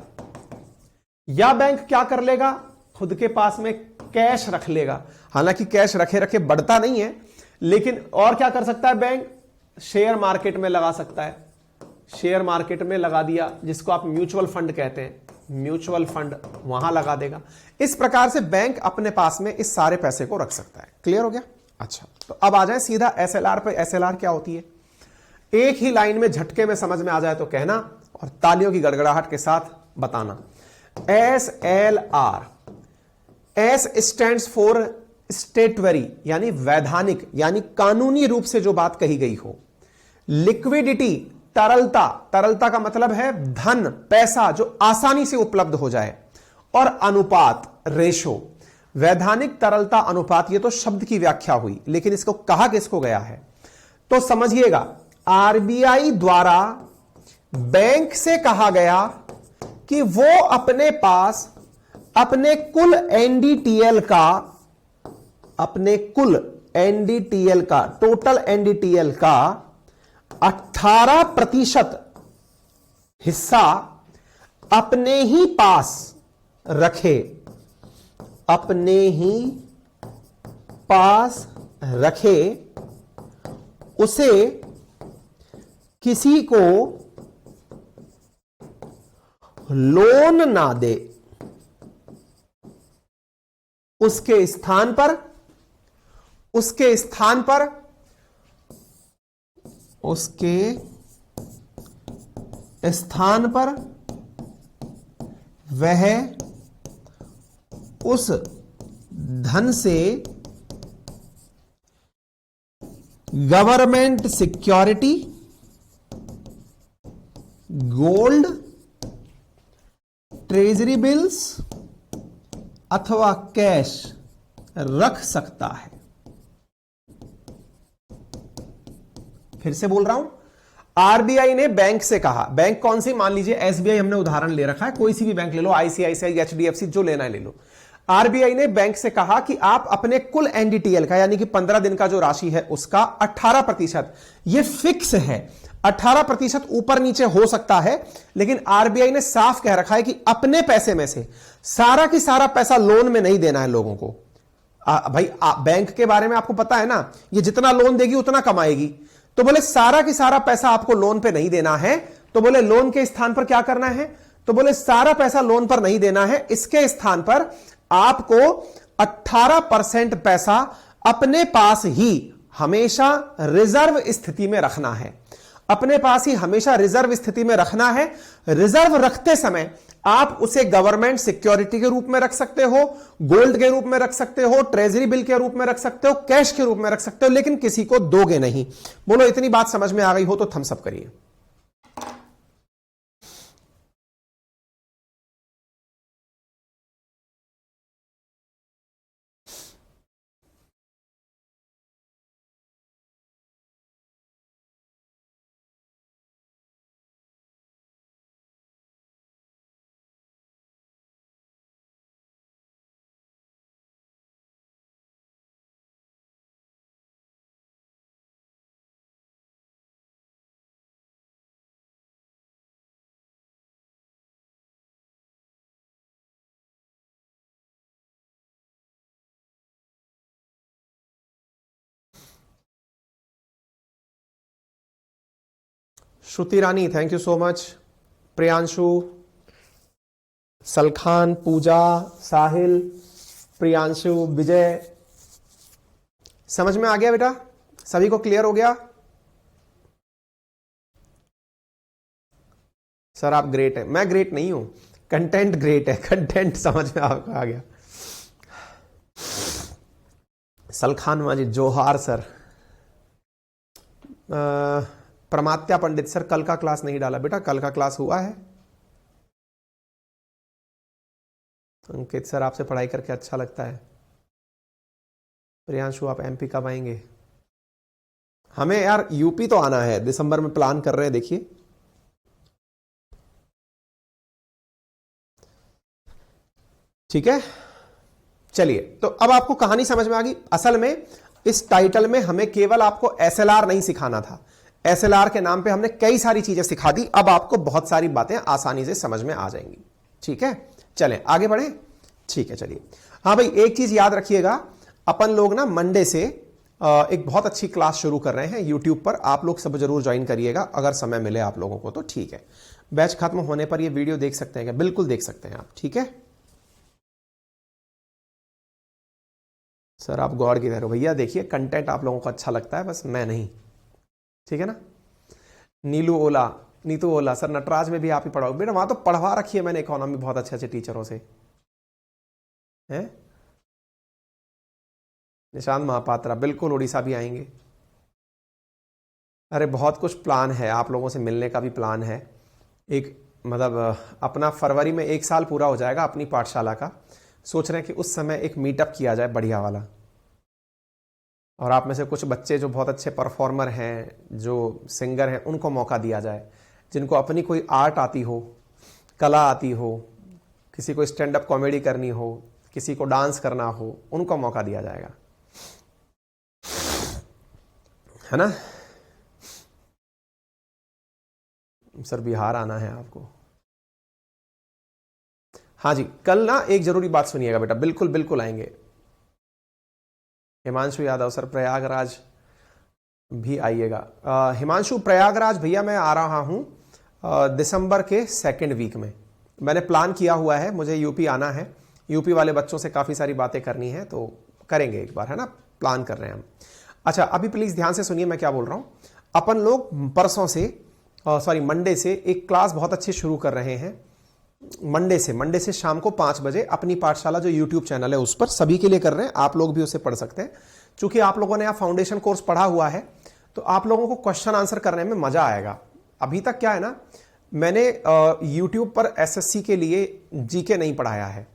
या बैंक क्या कर लेगा? खुद के पास में कैश रख लेगा। हालांकि कैश रखे रखे बढ़ता नहीं है, लेकिन और क्या कर सकता है बैंक? शेयर मार्केट में लगा सकता है। शेयर मार्केट में लगा दिया, जिसको आप म्यूचुअल फंड कहते हैं, म्यूचुअल फंड वहां लगा देगा। इस प्रकार से बैंक अपने पास में इस सारे पैसे को रख सकता है। क्लियर हो गया? अच्छा, तो अब आ जाए सीधा एसएलआर पे। एसएलआर क्या होती है? एक ही लाइन में झटके में समझ में आ जाए तो कहना, और तालियों की गड़गड़ाहट के साथ बताना। एसएलआर, एस स्टैंड्स फॉर स्टेटरी, यानी वैधानिक, यानी कानूनी रूप से जो बात कही गई हो। लिक्विडिटी, तरलता, तरलता का मतलब है धन, पैसा जो आसानी से उपलब्ध हो जाए। और अनुपात, रेशो, वैधानिक तरलता अनुपात, ये तो शब्द की व्याख्या हुई, लेकिन इसको कहा किसको गया है? तो समझिएगा, आरबीआई द्वारा बैंक से कहा गया कि वो अपने पास अपने कुल एनडीटीएल का, अपने कुल एनडीटीएल का, टोटल एनडीटीएल का 18% हिस्सा अपने ही पास रखे, अपने ही पास रखे, उसे किसी को लोन ना दे। उसके स्थान पर, उसके स्थान पर, उसके स्थान पर वह उस धन से government security, gold, treasury bills अथवा कैश रख सकता है। फिर से बोल रहा हूं, आरबीआई ने बैंक से कहा, बैंक कौन सी? मान लीजिए एसबीआई हमने उदाहरण ले रखा है, कोई सी भी बैंक ले लो, आईसीआईसीआई, एचडीएफसी, जो लेना है ले लो। आरबीआई ने बैंक से कहा कि आप अपने कुल एनडीटीएल का, यानी कि 15 दिन का जो राशि है उसका 18%, यह फिक्स है। 18% ऊपर नीचे हो सकता है, लेकिन आरबीआई ने साफ कह रखा है कि अपने पैसे में से सारा की सारा पैसा लोन में नहीं देना है लोगों को। भाई बैंक के बारे में आपको पता है ना, ये जितना लोन देगी उतना कमाएगी। तो बोले सारा की सारा पैसा आपको लोन पे नहीं देना है, तो बोले लोन के स्थान पर क्या करना है? तो बोले सारा पैसा लोन पर नहीं देना है, इसके स्थान पर आपको 18% पैसा अपने पास ही हमेशा रिजर्व स्थिति में रखना है। अपने पास ही हमेशा रिजर्व स्थिति में रखना है। रिजर्व रखते समय आप उसे गवर्नमेंट सिक्योरिटी के रूप में रख सकते हो, गोल्ड के रूप में रख सकते हो, ट्रेजरी बिल के रूप में रख सकते हो, कैश के रूप में रख सकते हो, लेकिन किसी को दोगे नहीं। बोलो इतनी बात समझ में आ गई हो तो थम्स अप करिए। Shruti Rani, thank you so much. Priyanshu, Salkhan, Pooja, Sahil, Priyanshu, Vijay, समझ में आ गया बेटा? सभी को क्लियर हो गया? सर आप ग्रेट है। मैं ग्रेट नहीं हूं, कंटेंट ग्रेट है, कंटेंट समझ में आ गया। सलखान माजिद जोहार सर। प्रमात्या पंडित सर कल का क्लास नहीं डाला बेटा, कल का क्लास हुआ है। अंकित सर आपसे पढ़ाई करके अच्छा लगता है। प्रियांशु आप एमपी कब आएंगे? हमें यार यूपी तो आना है, दिसंबर में प्लान कर रहे हैं, देखिए। ठीक है, चलिए तो अब आपको कहानी समझ में आ गई। असल में इस टाइटल में हमें केवल आपको एसएलआर नहीं सिखाना था, एसएलआर के नाम पे हमने कई सारी चीजें सिखा दी। अब आपको बहुत सारी बातें आसानी से समझ में आ जाएंगी। ठीक है, चलें आगे बढ़े। ठीक है, चलिए। हाँ भाई, एक चीज याद रखिएगा, अपन लोग ना मंडे से एक बहुत अच्छी क्लास शुरू कर रहे हैं यूट्यूब पर। आप लोग सब जरूर ज्वाइन करिएगा अगर समय मिले आप लोगों को तो। ठीक है, बैच खत्म होने पर ये वीडियो देख सकते हैं क्या? बिल्कुल देख सकते हैं आप। ठीक है सर, आप गॉड की तरह हो भैया। देखिए कंटेंट आप लोगों को अच्छा लगता है, बस मैं नहीं। ठीक है ना। नीलू ओला, नीतू ओला, सर नटराज में भी आप ही पढ़ाओ बेटा? वहां तो पढ़वा रखी है मैंने इकोनॉमी बहुत अच्छे अच्छे टीचरों से। हैं निशांत महापात्रा, बिल्कुल उड़ीसा भी आएंगे। अरे बहुत कुछ प्लान है, आप लोगों से मिलने का भी प्लान है। एक मतलब अपना फरवरी में 1 साल पूरा हो जाएगा अपनी पाठशाला का। सोच रहे हैं कि उस समय एक मीटअप किया जाए बढ़िया वाला, और आप में से कुछ बच्चे जो बहुत अच्छे परफॉर्मर हैं, जो सिंगर हैं, उनको मौका दिया जाए। जिनको अपनी कोई आर्ट आती हो, कला आती हो, किसी को स्टैंड अप कॉमेडी करनी हो, किसी को डांस करना हो, उनको मौका दिया जाएगा, है ना। सर बिहार आना है आपको? हाँ जी, कल ना एक जरूरी बात सुनिएगा बेटा, बिल्कुल बिल्कुल आएंगे। हिमांशु यादव सर प्रयागराज भी आइएगा। हिमांशु प्रयागराज भैया मैं आ रहा हूं दिसंबर के 2nd वीक में। मैंने प्लान किया हुआ है, मुझे यूपी आना है। यूपी वाले बच्चों से काफ़ी सारी बातें करनी है, तो करेंगे एक बार, है ना। प्लान कर रहे हैं हम। अच्छा अभी प्लीज़ ध्यान से सुनिए मैं क्या बोल रहा हूँ। अपन लोग परसों से मंडे से एक क्लास बहुत अच्छी शुरू कर रहे हैं। मंडे से शाम को 5 बजे अपनी पाठशाला जो यूट्यूब चैनल है उस पर सभी के लिए कर रहे हैं। आप लोग भी उसे पढ़ सकते हैं। चूंकि आप लोगों ने यहाँ फाउंडेशन कोर्स पढ़ा हुआ है तो आप लोगों को क्वेश्चन आंसर करने में मजा आएगा। अभी तक क्या है ना, मैंने यूट्यूब पर एसएससी के लिए जीके नहीं पढ़ाया है,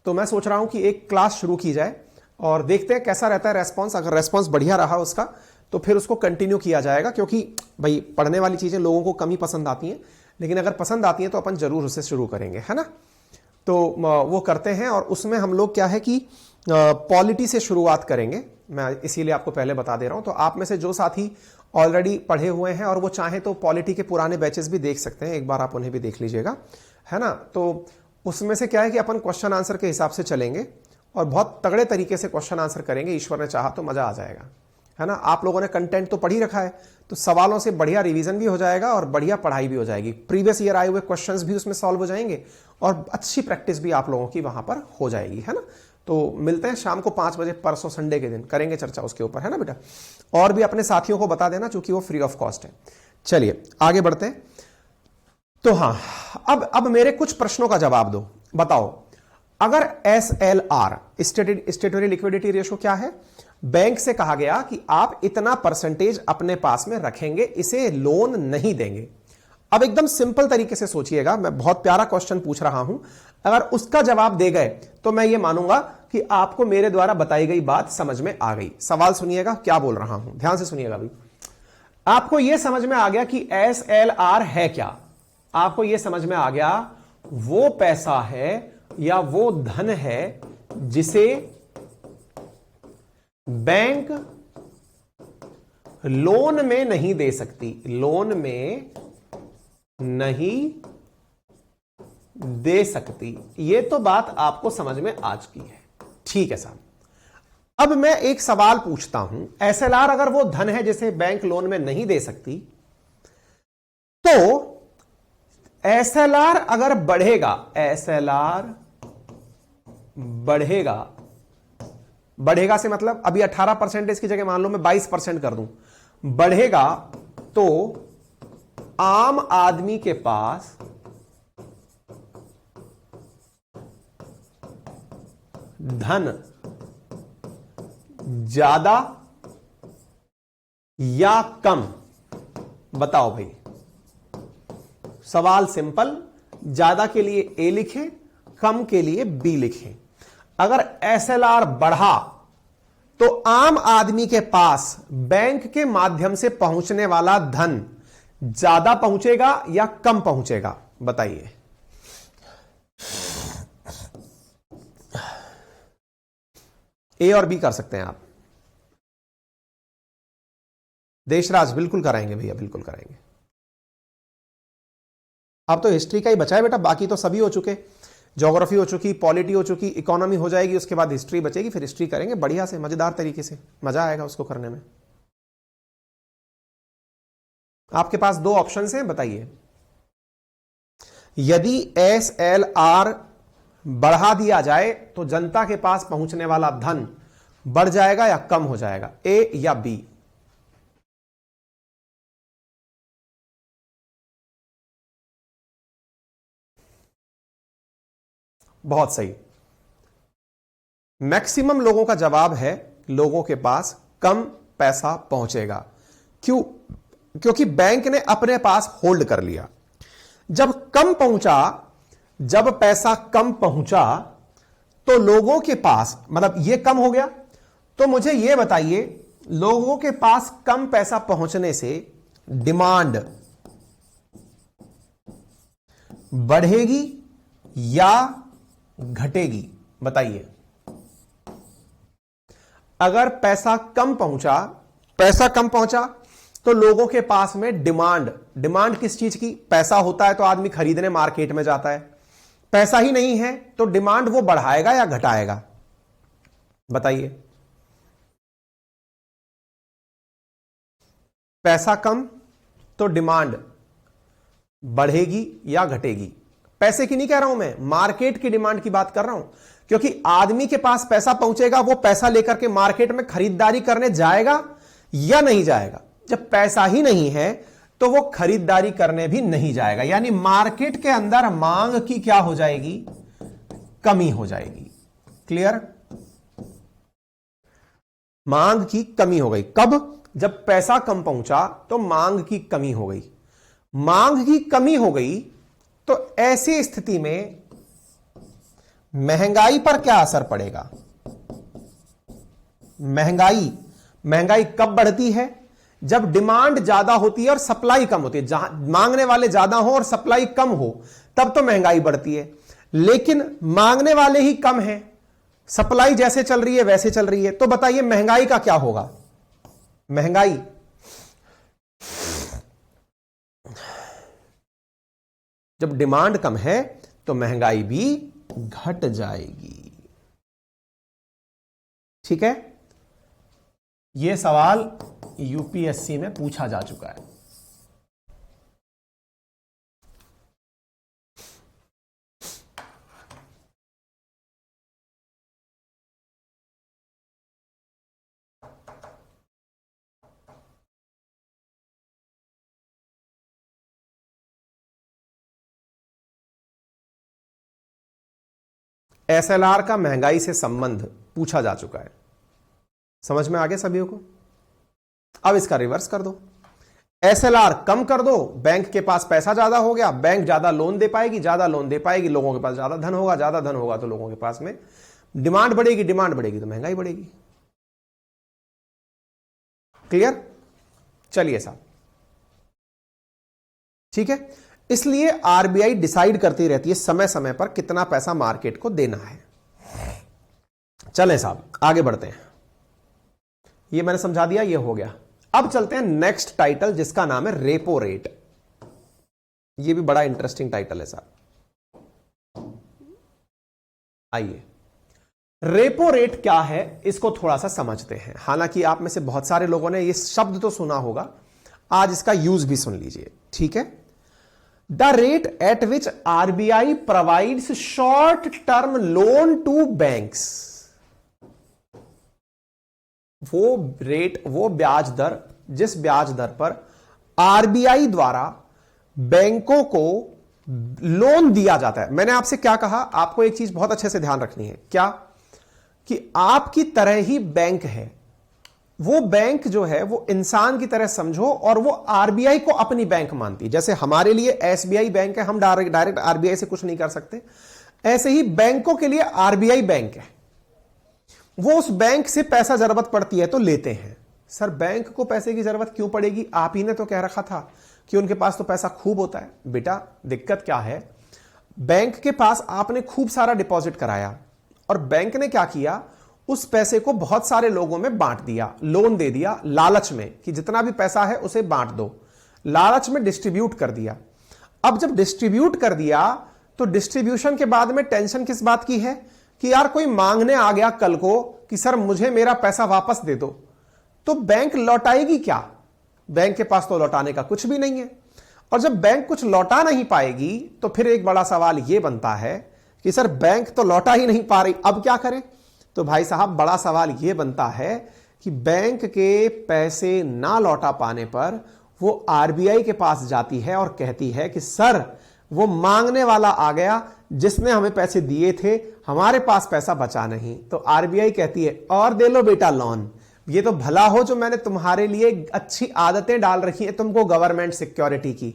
तो मैं सोच रहा हूं कि एक क्लास शुरू की जाए और देखते हैं कैसा रहता है रेस्पॉन्स। अगर रेस्पॉन्स बढ़िया रहा उसका तो फिर उसको कंटिन्यू किया जाएगा, क्योंकि भाई पढ़ने वाली चीजें लोगों को कम ही पसंद आती हैं, लेकिन अगर पसंद आती हैं तो अपन जरूर उसे शुरू करेंगे, है ना। तो वो करते हैं, और उसमें हम लोग क्या है कि पॉलिटी से शुरुआत करेंगे। मैं इसीलिए आपको पहले बता दे रहा हूं। तो आप में से जो साथी ऑलरेडी पढ़े हुए हैं और वो चाहें तो पॉलिटी के पुराने बैचेस भी देख सकते हैं, एक बार आप उन्हें भी देख लीजिएगा, है ना। तो उसमें से क्या है कि अपन क्वेश्चन आंसर के हिसाब से चलेंगे और बहुत तगड़े तरीके से क्वेश्चन आंसर करेंगे। ईश्वर ने चाहा तो मजा आ जाएगा, है ना। आप लोगों ने कंटेंट तो पढ़ ही रखा है, तो सवालों से बढ़िया रिवीजन भी हो जाएगा और बढ़िया पढ़ाई भी हो जाएगी। प्रीवियस ईयर आए हुए क्वेश्चंस भी उसमें सॉल्व हो जाएंगे और अच्छी प्रैक्टिस भी आप लोगों की वहां पर हो जाएगी, है ना। तो मिलते हैं शाम को 5 बजे, परसों संडे के दिन करेंगे चर्चा उसके ऊपर, है ना बेटा। और भी अपने साथियों को बता देना, चूंकि वो फ्री ऑफ कॉस्ट है। चलिए आगे बढ़ते हैं। तो हाँ, अब मेरे कुछ प्रश्नों का जवाब दो। बताओ, अगर SLR स्टेटरी लिक्विडिटी रेशो क्या है? बैंक से कहा गया कि आप इतना परसेंटेज अपने पास में रखेंगे, इसे लोन नहीं देंगे। अब एकदम सिंपल तरीके से सोचिएगा, मैं बहुत प्यारा क्वेश्चन पूछ रहा हूं। अगर उसका जवाब दे गए तो मैं ये मानूंगा कि आपको मेरे द्वारा बताई गई बात समझ में आ गई। सवाल सुनिएगा क्या बोल रहा हूं, ध्यान से सुनिएगा भाई। आपको यह समझ में आ गया कि SLR है क्या? आपको यह समझ में आ गया वो पैसा है या वो धन है जिसे बैंक लोन में नहीं दे सकती, लोन में नहीं दे सकती। ये तो बात आपको समझ में आ चुकी है, ठीक है साहब। अब मैं एक सवाल पूछता हूं, SLR अगर वो धन है जिसे बैंक लोन में नहीं दे सकती, तो SLR अगर बढ़ेगा, SLR बढ़ेगा से मतलब अभी 18% की जगह मान लो मैं 22% कर दूं, बढ़ेगा तो आम आदमी के पास धन ज्यादा या कम? बताओ भाई, सवाल सिंपल। ज्यादा के लिए ए लिखें, कम के लिए बी लिखें। अगर एसएलआर बढ़ा तो आम आदमी के पास बैंक के माध्यम से पहुंचने वाला धन ज्यादा पहुंचेगा या कम पहुंचेगा? बताइए। ए और बी कर सकते हैं आप। देशराज बिल्कुल कराएंगे भैया, बिल्कुल कराएंगे। अब तो हिस्ट्री का ही बचा है बेटा, बाकी तो सभी हो चुके। ज्योग्राफी हो चुकी, पॉलिटी हो चुकी, इकोनॉमी हो जाएगी, उसके बाद हिस्ट्री बचेगी। फिर हिस्ट्री करेंगे बढ़िया से, मजेदार तरीके से, मजा आएगा उसको करने में। आपके पास दो ऑप्शंस हैं, बताइए। यदि एसएलआर बढ़ा दिया जाए तो जनता के पास पहुंचने वाला धन बढ़ जाएगा या कम हो जाएगा? ए या बी? बहुत सही। मैक्सिमम लोगों का जवाब है लोगों के पास कम पैसा पहुंचेगा। क्यों? क्योंकि बैंक ने अपने पास होल्ड कर लिया। जब कम पहुंचा, जब पैसा कम पहुंचा तो लोगों के पास, मतलब ये कम हो गया, तो मुझे ये बताइए, लोगों के पास कम पैसा पहुंचने से डिमांड बढ़ेगी या घटेगी? बताइए। अगर पैसा कम पहुंचा तो लोगों के पास में डिमांड किस चीज की? पैसा होता है तो आदमी खरीदने मार्केट में जाता है। पैसा ही नहीं है तो डिमांड वो बढ़ाएगा या घटाएगा? बताइए। पैसा कम तो डिमांड बढ़ेगी या घटेगी? पैसे की नहीं कह रहा हूं मैं, मार्केट की डिमांड की बात कर रहा हूं। क्योंकि आदमी के पास पैसा पहुंचेगा, वो पैसा लेकर के मार्केट में खरीदारी करने जाएगा या नहीं जाएगा? जब पैसा ही नहीं है तो वो खरीदारी करने भी नहीं जाएगा। यानी मार्केट के अंदर मांग की क्या हो जाएगी? कमी हो जाएगी। क्लियर? मांग की कमी हो गई। कब? जब पैसा कम पहुंचा तो मांग की कमी हो गई। मांग की कमी हो गई तो ऐसी स्थिति में महंगाई पर क्या असर पड़ेगा? महंगाई कब बढ़ती है? जब डिमांड ज्यादा होती है और सप्लाई कम होती है। जहां मांगने वाले ज्यादा हो और सप्लाई कम हो तब तो महंगाई बढ़ती है। लेकिन मांगने वाले ही कम हैं, सप्लाई जैसे चल रही है वैसे चल रही है, तो बताइए महंगाई का क्या होगा? महंगाई जब डिमांड कम है तो महंगाई भी घट जाएगी। ठीक है? यह सवाल यूपीएससी में पूछा जा चुका है। एसएलआर का महंगाई से संबंध पूछा जा चुका है। समझ में आ गया सभी को? अब इसका रिवर्स कर दो। एसएलआर कम कर दो, बैंक के पास पैसा ज्यादा हो गया, बैंक ज्यादा लोन दे पाएगी, ज्यादा लोन दे पाएगी, लोगों के पास ज्यादा धन होगा, ज्यादा धन होगा तो लोगों के पास में डिमांड बढ़ेगी, डिमांड बढ़ेगी तो महंगाई बढ़ेगी। क्लियर? चलिए साहब, ठीक है। इसलिए आरबीआई डिसाइड करती रहती है समय समय पर कितना पैसा मार्केट को देना है। चलें साहब, आगे बढ़ते हैं। ये मैंने समझा दिया, ये हो गया। अब चलते हैं नेक्स्ट टाइटल, जिसका नाम है रेपो रेट। ये भी बड़ा इंटरेस्टिंग टाइटल है साहब। आइए, रेपो रेट क्या है इसको थोड़ा सा समझते हैं। हालांकि आप में से बहुत सारे लोगों ने ये शब्द तो सुना होगा, आज इसका यूज भी सुन लीजिए। ठीक है? The rate at which RBI provides short term loan to banks. वो रेट, वो ब्याज दर, जिस ब्याज दर पर आरबीआई द्वारा बैंकों को लोन दिया जाता है। मैंने आपसे क्या कहा? आपको एक चीज बहुत अच्छे से ध्यान रखनी है। क्या? कि आपकी तरह ही बैंक है, वो बैंक जो है वो इंसान की तरह समझो और वो आरबीआई को अपनी बैंक मानती है। जैसे हमारे लिए एसबीआई बैंक है, हम डायरेक्ट आरबीआई से कुछ नहीं कर सकते, ऐसे ही बैंकों के लिए आरबीआई बैंक है। वो उस बैंक से पैसा जरूरत पड़ती है तो लेते हैं। सर बैंक को पैसे की जरूरत क्यों पड़ेगी? आप ही ने तो कह रखा था कि उनके पास तो पैसा खूब होता है। बेटा दिक्कत क्या है, बैंक के पास आपने खूब सारा डिपॉजिट कराया और बैंक ने क्या किया, उस पैसे को बहुत सारे लोगों में बांट दिया, लोन दे दिया लालच में कि जितना भी पैसा है उसे बांट दो, लालच में डिस्ट्रीब्यूट कर दिया। अब जब डिस्ट्रीब्यूट कर दिया तो डिस्ट्रीब्यूशन के बाद में टेंशन किस बात की है कि यार कोई मांगने आ गया कल को कि सर मुझे मेरा पैसा वापस दे दो, तो बैंक लौटाएगी क्या? बैंक के पास तो लौटाने का कुछ भी नहीं है। और जब बैंक कुछ लौटा नहीं पाएगी तो फिर एक बड़ा सवाल यह बनता है कि सर बैंक तो लौटा ही नहीं पा रही, अब क्या करें? तो भाई साहब बड़ा सवाल यह बनता है कि बैंक के पैसे ना लौटा पाने पर वो आरबीआई के पास जाती है और कहती है कि सर वो मांगने वाला आ गया जिसने हमें पैसे दिए थे, हमारे पास पैसा बचा नहीं। तो आरबीआई कहती है और दे लो बेटा लोन, ये तो भला हो जो मैंने तुम्हारे लिए अच्छी आदतें डाल रखी हैं तुमको गवर्नमेंट सिक्योरिटी की,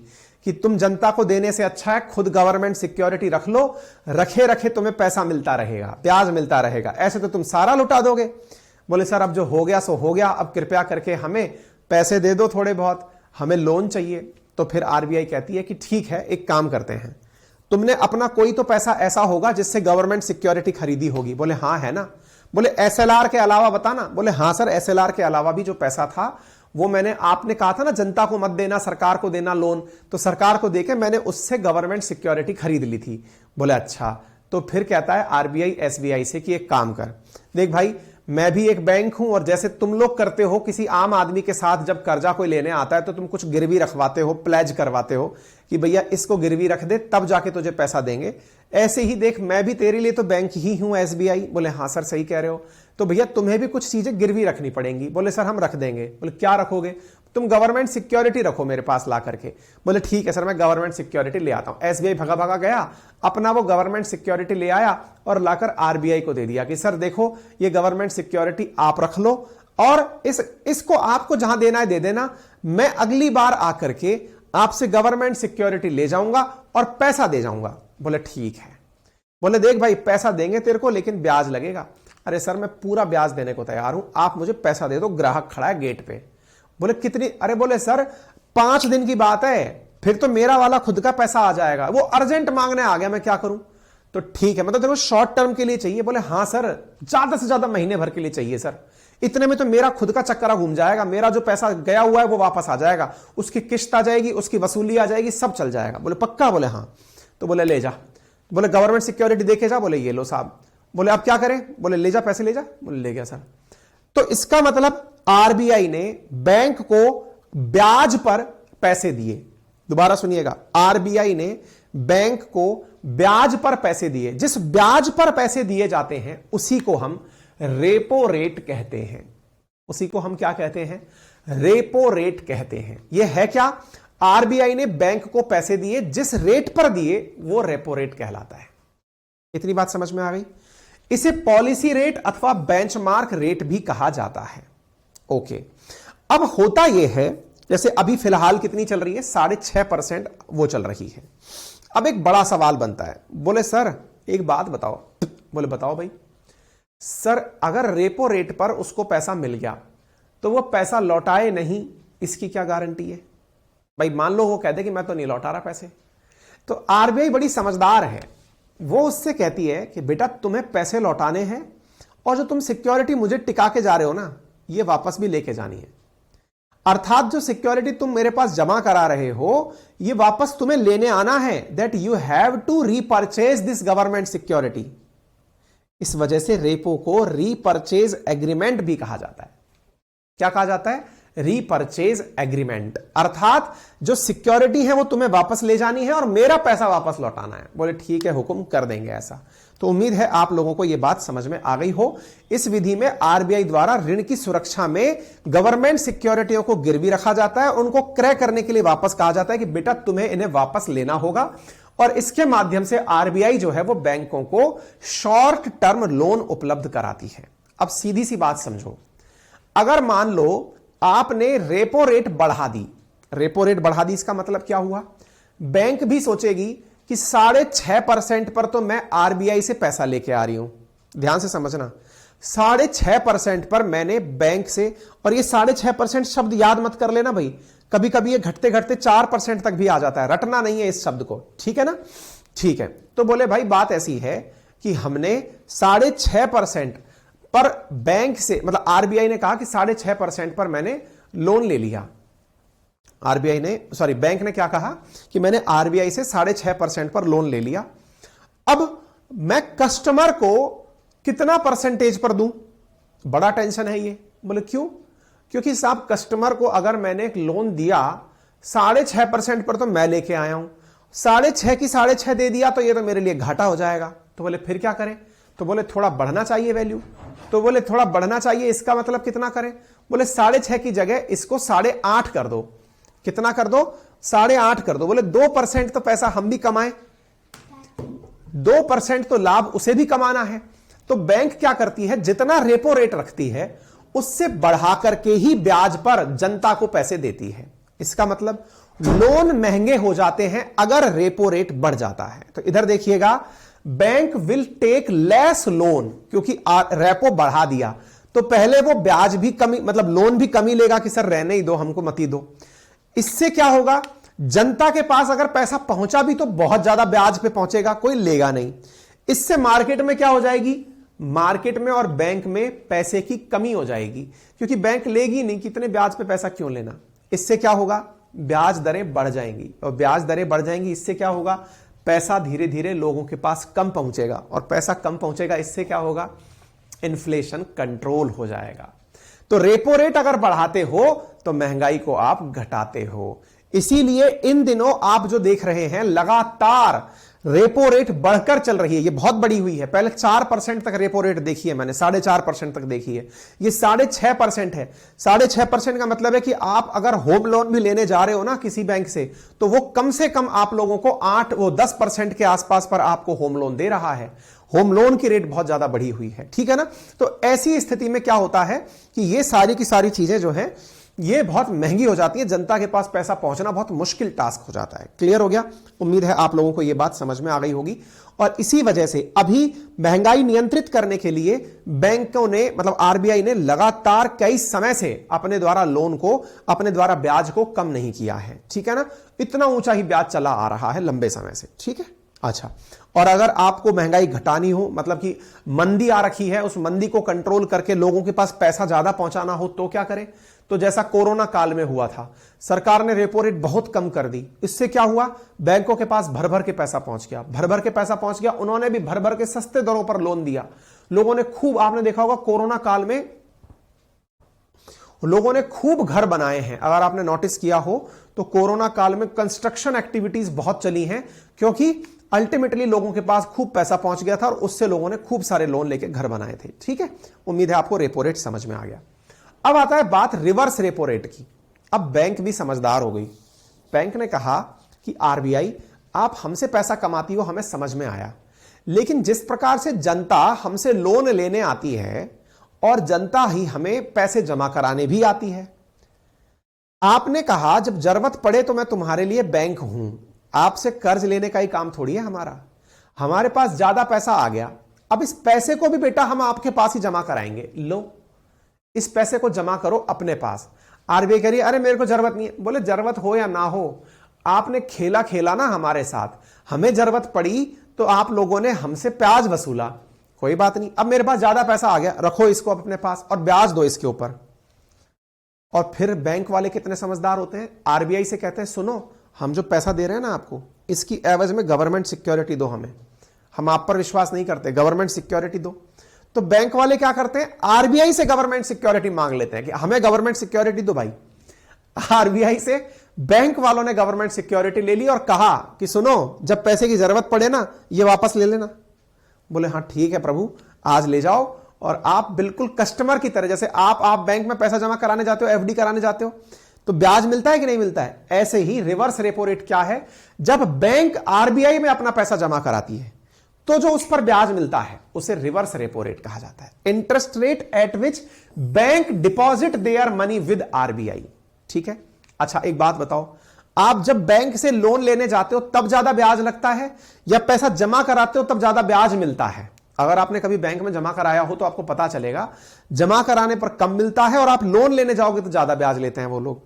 कि तुम जनता को देने से अच्छा है खुद गवर्नमेंट सिक्योरिटी रख लो, रखे रखे तुम्हें पैसा मिलता रहेगा, ब्याज मिलता रहेगा, ऐसे तो तुम सारा लुटा दोगे। बोले सर अब जो हो गया सो हो गया, अब कृपया करके हमें पैसे दे दो थोड़े बहुत, हमें लोन चाहिए। तो फिर आरबीआई कहती है कि ठीक है एक काम करते हैं, तुमने अपना कोई तो पैसा ऐसा होगा जिससे गवर्नमेंट सिक्योरिटी खरीदी होगी। बोले हाँ है ना। बोले एसएलआर के अलावा बताना। बोले हाँ सर एसएलआर के अलावा भी जो पैसा था वो मैंने, आपने कहा था ना जनता को मत देना सरकार को देना लोन, तो सरकार को देके मैंने उससे गवर्नमेंट सिक्योरिटी खरीद ली थी। बोले अच्छा। तो फिर कहता है आरबीआई एसबीआई से कि एक काम कर, देख भाई मैं भी एक बैंक हूं और जैसे तुम लोग करते हो किसी आम आदमी के साथ जब कर्जा कोई लेने आता है तो तुम कुछ गिरवी रखवाते हो, प्लेज करवाते हो कि भैया इसको गिरवी रख दे तब जाके तुझे पैसा देंगे, ऐसे ही देख मैं भी तेरे लिए तो बैंक ही हूं एसबीआई। बोले हाँ सर सही कह रहे हो, तो भैया तुम्हें भी कुछ चीजें गिरवी रखनी पड़ेंगी। बोले सर हम रख देंगे। बोले क्या रखोगे? तुम गवर्नमेंट सिक्योरिटी रखो मेरे पास ला करके। बोले ठीक है सर मैं गवर्नमेंट सिक्योरिटी ले आता हूं। एसबीआई भगा भगा गया, अपना वो गवर्नमेंट सिक्योरिटी ले आया और लाकर आरबीआई को दे दिया कि सर देखो ये गवर्नमेंट सिक्योरिटी आप रख लो और इसको आपको जहां देना है दे देना, मैं अगली बार आकर के आपसे गवर्नमेंट सिक्योरिटी ले जाऊंगा और पैसा दे जाऊंगा। बोले ठीक है। बोले देख भाई पैसा देंगे तेरे को लेकिन ब्याज लगेगा। अरे सर मैं पूरा ब्याज देने को तैयार हूं, आप मुझे पैसा दे दो, ग्राहक खड़ा है गेट पे। बोले कितनी? अरे बोले सर 5 दिन की बात है, फिर तो मेरा वाला खुद का पैसा आ जाएगा, वो अर्जेंट मांगने आ गया, मैं क्या करूं? तो ठीक है मतलब तेरे को शॉर्ट टर्म के लिए चाहिए? बोले हाँ सर ज्यादा से ज्यादा महीने भर के लिए चाहिए सर, इतने में तो मेरा खुद का चक्करा घूम जाएगा, मेरा जो पैसा गया हुआ है वो वापस आ जाएगा, उसकी किस्त आ जाएगी, उसकी वसूली आ जाएगी, सब चल जाएगा। बोले पक्का? बोले हाँ। तो बोले ले जा। बोले गवर्नमेंट सिक्योरिटी देके जा। बोले ये लो साहब। बोले अब क्या करें? बोले ले जा पैसे ले जा। बोले ले गया सर। तो इसका मतलब आरबीआई ने बैंक को ब्याज पर पैसे दिए। दोबारा सुनिएगा, आरबीआई ने बैंक को ब्याज पर पैसे दिए। जिस ब्याज पर पैसे दिए जाते हैं उसी को हम रेपो रेट कहते हैं। उसी को हम क्या कहते हैं? रेपो रेट कहते हैं। यह है क्या? आरबीआई ने बैंक को पैसे दिए, जिस रेट पर दिए वो रेपो रेट कहलाता है। इतनी बात समझ में आ गई? इसे पॉलिसी रेट अथवा बेंचमार्क रेट भी कहा जाता है। ओके, अब होता यह है जैसे अभी फिलहाल कितनी चल रही है? 6.5% वो चल रही है। अब एक बड़ा सवाल बनता है। बोले सर एक बात बताओ। बोले बताओ भाई। सर अगर रेपो रेट पर उसको पैसा मिल गया तो वो पैसा लौटाए नहीं, इसकी क्या गारंटी है? भाई मान लो वो कह दे कि मैं तो नहीं लौटा रहा पैसे, तो आरबीआई बड़ी समझदार है, वो उससे कहती है कि बेटा तुम्हें पैसे लौटाने हैं और जो तुम सिक्योरिटी मुझे टिका के जा रहे हो ना, ये वापस भी लेके जानी है। अर्थात जो सिक्योरिटी तुम मेरे पास जमा करा रहे हो ये वापस तुम्हें लेने आना है। That you have to repurchase this government security. इस वजह से रेपो को रीपरचेज एग्रीमेंट भी कहा जाता है। क्या कहा जाता है? Repurchase agreement. अर्थात जो सिक्योरिटी है वो तुम्हें वापस ले जानी है और मेरा पैसा वापस लौटाना है। बोले ठीक है हुक्म कर देंगे ऐसा। तो उम्मीद है आप लोगों को यह बात समझ में आ गई हो। इस विधि में आरबीआई द्वारा ऋण की सुरक्षा में गवर्नमेंट सिक्योरिटियों को गिरवी रखा जाता है, उनको क्रय करने के लिए वापस कहा जाता है कि बेटा तुम्हें इन्हें वापस लेना होगा और इसके माध्यम से आरबीआई जो है वो बैंकों को शॉर्ट टर्म लोन उपलब्ध कराती है। अब सीधी सी बात समझो, अगर मान लो आपने रेपो रेट बढ़ा दी, रेपो रेट बढ़ा दी, इसका मतलब क्या हुआ, बैंक भी सोचेगी कि 6.5% पर तो मैं आरबीआई से पैसा लेके आ रही हूं। ध्यान से समझना, 6.5% पर मैंने बैंक से, और ये 6.5% शब्द याद मत कर लेना भाई, कभी कभी ये घटते घटते 4% तक भी आ जाता है, रटना नहीं है इस शब्द को, ठीक है ना। ठीक है, तो बोले भाई बात ऐसी है कि हमने 6.5% पर बैंक से, मतलब आरबीआई ने कहा कि 6.5% पर मैंने लोन ले लिया। आरबीआई ने, सॉरी, बैंक ने क्या कहा कि मैंने आरबीआई से 6.5% पर लोन ले लिया। अब मैं कस्टमर को कितना परसेंटेज पर दूं? बड़ा टेंशन है ये। बोले क्यों? क्योंकि साहब कस्टमर को अगर मैंने एक लोन दिया 6.5% पर तो मैं लेके आया हूं, 6.5 की 6.5 दे दिया तो ये तो मेरे लिए घाटा हो जाएगा। तो बोले फिर क्या करें? तो बोले थोड़ा बढ़ना चाहिए वैल्यू। तो बोले थोड़ा बढ़ना चाहिए, इसका मतलब कितना करें? बोले 6.5 की जगह इसको 8.5 कर दो। कितना कर दो? 8.5 कर दो। बोले 2% तो पैसा हम भी कमाएं, 2% तो लाभ उसे भी कमाना है। तो बैंक क्या करती है, जितना रेपो रेट रखती है उससे बढ़ा करके ही ब्याज पर जनता को पैसे देती है। इसका मतलब लोन महंगे हो जाते हैं अगर रेपो रेट बढ़ जाता है। तो इधर देखिएगा, bank will take less loan, क्योंकि रेपो बढ़ा दिया तो पहले वो ब्याज भी कमी, मतलब लोन भी कमी लेगा कि सर रहने ही दो, हमको मत ही दो। इससे क्या होगा, जनता के पास अगर पैसा पहुंचा भी तो बहुत ज्यादा ब्याज पे पहुंचेगा, कोई लेगा नहीं। इससे मार्केट में क्या हो जाएगी, मार्केट में और बैंक में पैसे की कमी हो जाएगी, क्योंकि बैंक लेगी नहीं, कितने ब्याज पे पैसा क्यों लेना। इससे क्या होगा, ब्याज दरें बढ़ जाएंगी, और ब्याज दरें बढ़ जाएंगी, इससे क्या होगा, पैसा धीरे धीरे लोगों के पास कम पहुंचेगा, और पैसा कम पहुंचेगा, इससे क्या होगा, इन्फ्लेशन कंट्रोल हो जाएगा। तो रेपो रेट अगर बढ़ाते हो तो महंगाई को आप घटाते हो। इसीलिए इन दिनों आप जो देख रहे हैं लगातार रेपो रेट बढ़कर चल रही है, ये बहुत बड़ी हुई है। पहले 4% तक रेपो रेट देखी है मैंने, 4.5% तक देखी है, ये 6.5% है। 6.5% का मतलब है कि आप अगर होम लोन भी लेने जा रहे हो ना किसी बैंक से, तो वो कम से कम आप लोगों को 10% के आसपास पर आपको होम लोन दे रहा है। होम लोन की रेट बहुत ज्यादा बढ़ी हुई है, ठीक है ना। तो ऐसी स्थिति में क्या होता है कि ये सारी की सारी चीजें जो है ये बहुत महंगी हो जाती है, जनता के पास पैसा पहुंचना बहुत मुश्किल टास्क हो जाता है। क्लियर हो गया? उम्मीद है आप लोगों को यह बात समझ में आ गई होगी। और इसी वजह से अभी महंगाई नियंत्रित करने के लिए बैंकों ने, मतलब आरबीआई ने लगातार कई समय से अपने द्वारा लोन को, अपने द्वारा ब्याज को कम नहीं किया है, ठीक है ना। इतना ऊंचा ही ब्याज चला आ रहा है लंबे समय से, ठीक है। अच्छा, और अगर आपको महंगाई घटानी हो, मतलब कि मंदी आ रखी है, उस मंदी को कंट्रोल करके लोगों के पास पैसा ज्यादा पहुंचाना हो, तो क्या करें? तो जैसा कोरोना काल में हुआ था, सरकार ने रेपो रेट बहुत कम कर दी। इससे क्या हुआ, बैंकों के पास भर भर के पैसा पहुंच गया, भर भर के पैसा पहुंच गया। उन्होंने भी भर भर के सस्ते दरों पर लोन दिया। लोगों ने खूब, आपने देखा होगा कोरोना काल में लोगों ने खूब घर बनाए हैं। अगर आपने नोटिस किया हो तो कोरोना काल में कंस्ट्रक्शन एक्टिविटीज बहुत चली हैं, क्योंकि अल्टीमेटली लोगों के पास खूब पैसा पहुंच गया था और उससे लोगों ने खूब सारे लोन लेके घर बनाए थे, ठीक है। उम्मीद है आपको रेपो रेट समझ में आ गया। अब आता है बात रिवर्स रेपो रेट की। अब बैंक भी समझदार हो गई। बैंक ने कहा कि आरबीआई, आप हमसे पैसा कमाती हो, हमें समझ में आया, लेकिन जिस प्रकार से जनता हमसे लोन लेने आती है और जनता ही हमें पैसे जमा कराने भी आती है, आपने कहा जब जरूरत पड़े तो मैं तुम्हारे लिए बैंक हूं, आपसे कर्ज लेने का ही काम थोड़ी है हमारा। हमारे पास ज्यादा पैसा आ गया, अब इस पैसे को भी बेटा हम आपके पास ही जमा कराएंगे, लो इस पैसे को जमा करो अपने पास। आरबीआई कह रही है अरे मेरे को जरूरत नहीं है। बोले जरूरत हो या ना हो, आपने खेला खेला ना हमारे साथ, हमें जरूरत पड़ी तो आप लोगों ने हमसे ब्याज वसूला, कोई बात नहीं, अब मेरे पास ज्यादा पैसा आ गया, रखो इसको अपने पास और ब्याज दो इसके ऊपर। और फिर बैंक वाले कितने समझदार होते हैं, आरबीआई से कहते हैं सुनो, हम जो पैसा दे रहे हैं ना आपको, इसकी एवज में गवर्नमेंट सिक्योरिटी दो हमें, हम आप पर विश्वास नहीं करते, गवर्नमेंट सिक्योरिटी दो। तो बैंक वाले क्या करते हैं, आरबीआई से गवर्नमेंट सिक्योरिटी मांग लेते हैं कि हमें गवर्नमेंट सिक्योरिटी दो भाई। आरबीआई से बैंक वालों ने गवर्नमेंट सिक्योरिटी ले ली और कहा कि सुनो जब पैसे की जरूरत पड़े ना ये वापस ले लेना। बोले हाँ ठीक है प्रभु, आज ले जाओ, और आप बिल्कुल कस्टमर की तरह, जैसे आप बैंक में पैसा जमा कराने जाते हो, एफडी कराने जाते हो, तो ब्याज मिलता है कि नहीं मिलता है। ऐसे ही रिवर्स रेपो रेट क्या है, जब बैंक आरबीआई में अपना पैसा जमा कराती है तो जो उस पर ब्याज मिलता है उसे रिवर्स रेपो रेट कहा जाता है। Interest rate at which bank deposit their money with RBI. ठीक है। अच्छा एक बात बताओ, आप जब बैंक से लोन लेने जाते हो तब ज्यादा ब्याज लगता है या पैसा जमा कराते हो तब ज्यादा ब्याज मिलता है? अगर आपने कभी बैंक में जमा कराया हो तो आपको पता चलेगा, जमा कराने पर कम मिलता है और आप लोन लेने जाओगे तो ज्यादा ब्याज लेते हैं वो लोग।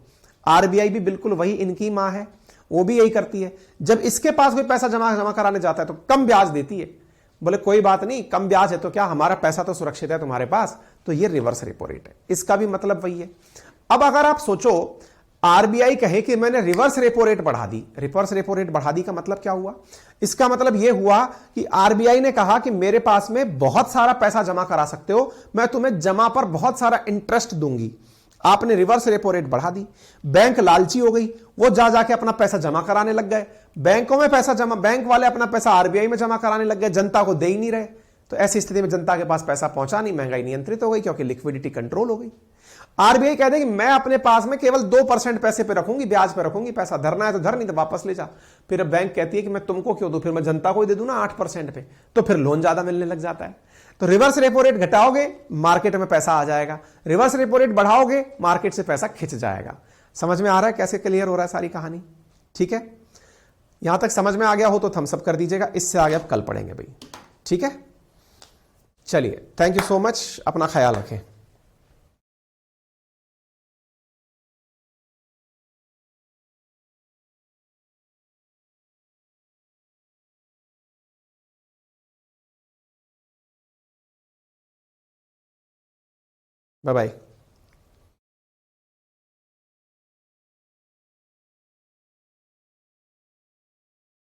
आरबीआई भी बिल्कुल वही इनकी मां है, वो भी यही करती है। जब इसके पास कोई पैसा जमा कराने जाता है तो कम ब्याज देती है। बोले कोई बात नहीं, कम ब्याज है तो क्या, हमारा पैसा तो सुरक्षित है तुम्हारे पास। तो ये रिवर्स रेपो रेट है, इसका भी मतलब वही है। अब अगर आप सोचो आरबीआई कहे कि मैंने रिवर्स रेपो रेट बढ़ा दी, रिवर्स रेपो रेट बढ़ा दी का मतलब क्या हुआ? इसका मतलब यह हुआ कि आरबीआई ने कहा कि मेरे पास में बहुत सारा पैसा जमा करा सकते हो, मैं तुम्हें जमा पर बहुत सारा इंटरेस्ट दूंगी। आपने रिवर्स रेपो रेट बढ़ा दी, बैंक लालची हो गई, वो जा जाके अपना पैसा जमा कराने लग गए। बैंकों में पैसा जमा, बैंक वाले अपना पैसा आरबीआई में जमा कराने लग गए, जनता को दे ही नहीं रहे। तो ऐसी स्थिति में जनता के पास पैसा पहुंचा नहीं, महंगाई नियंत्रित हो गई क्योंकि लिक्विडिटी कंट्रोल हो गई। आरबीआई कहते हैं कि मैं अपने पास में केवल 2% पैसे पे रखूंगी, ब्याज पे रखूंगी पैसा, धरना है तो धर, नहीं तो वापस ले जा। फिर बैंक कहती है कि मैं तुमको क्यों दूं, फिर मैं जनता को ही दे दूं ना 8% पे, तो फिर लोन ज्यादा मिलने लग जाता है। तो रिवर्स रेपो रेट घटाओगे मार्केट में पैसा आ जाएगा, रिवर्स रेपो रेट बढ़ाओगे मार्केट से पैसा खिंच जाएगा। समझ में आ रहा है कैसे क्लियर हो रहा है सारी कहानी? ठीक है, यहां तक समझ में आ गया हो तो थम्स अप कर दीजिएगा, इससे आगे अब कल पढ़ेंगे भाई। ठीक है, चलिए थैंक यू सो मच, अपना ख्याल रखें। Bye bye.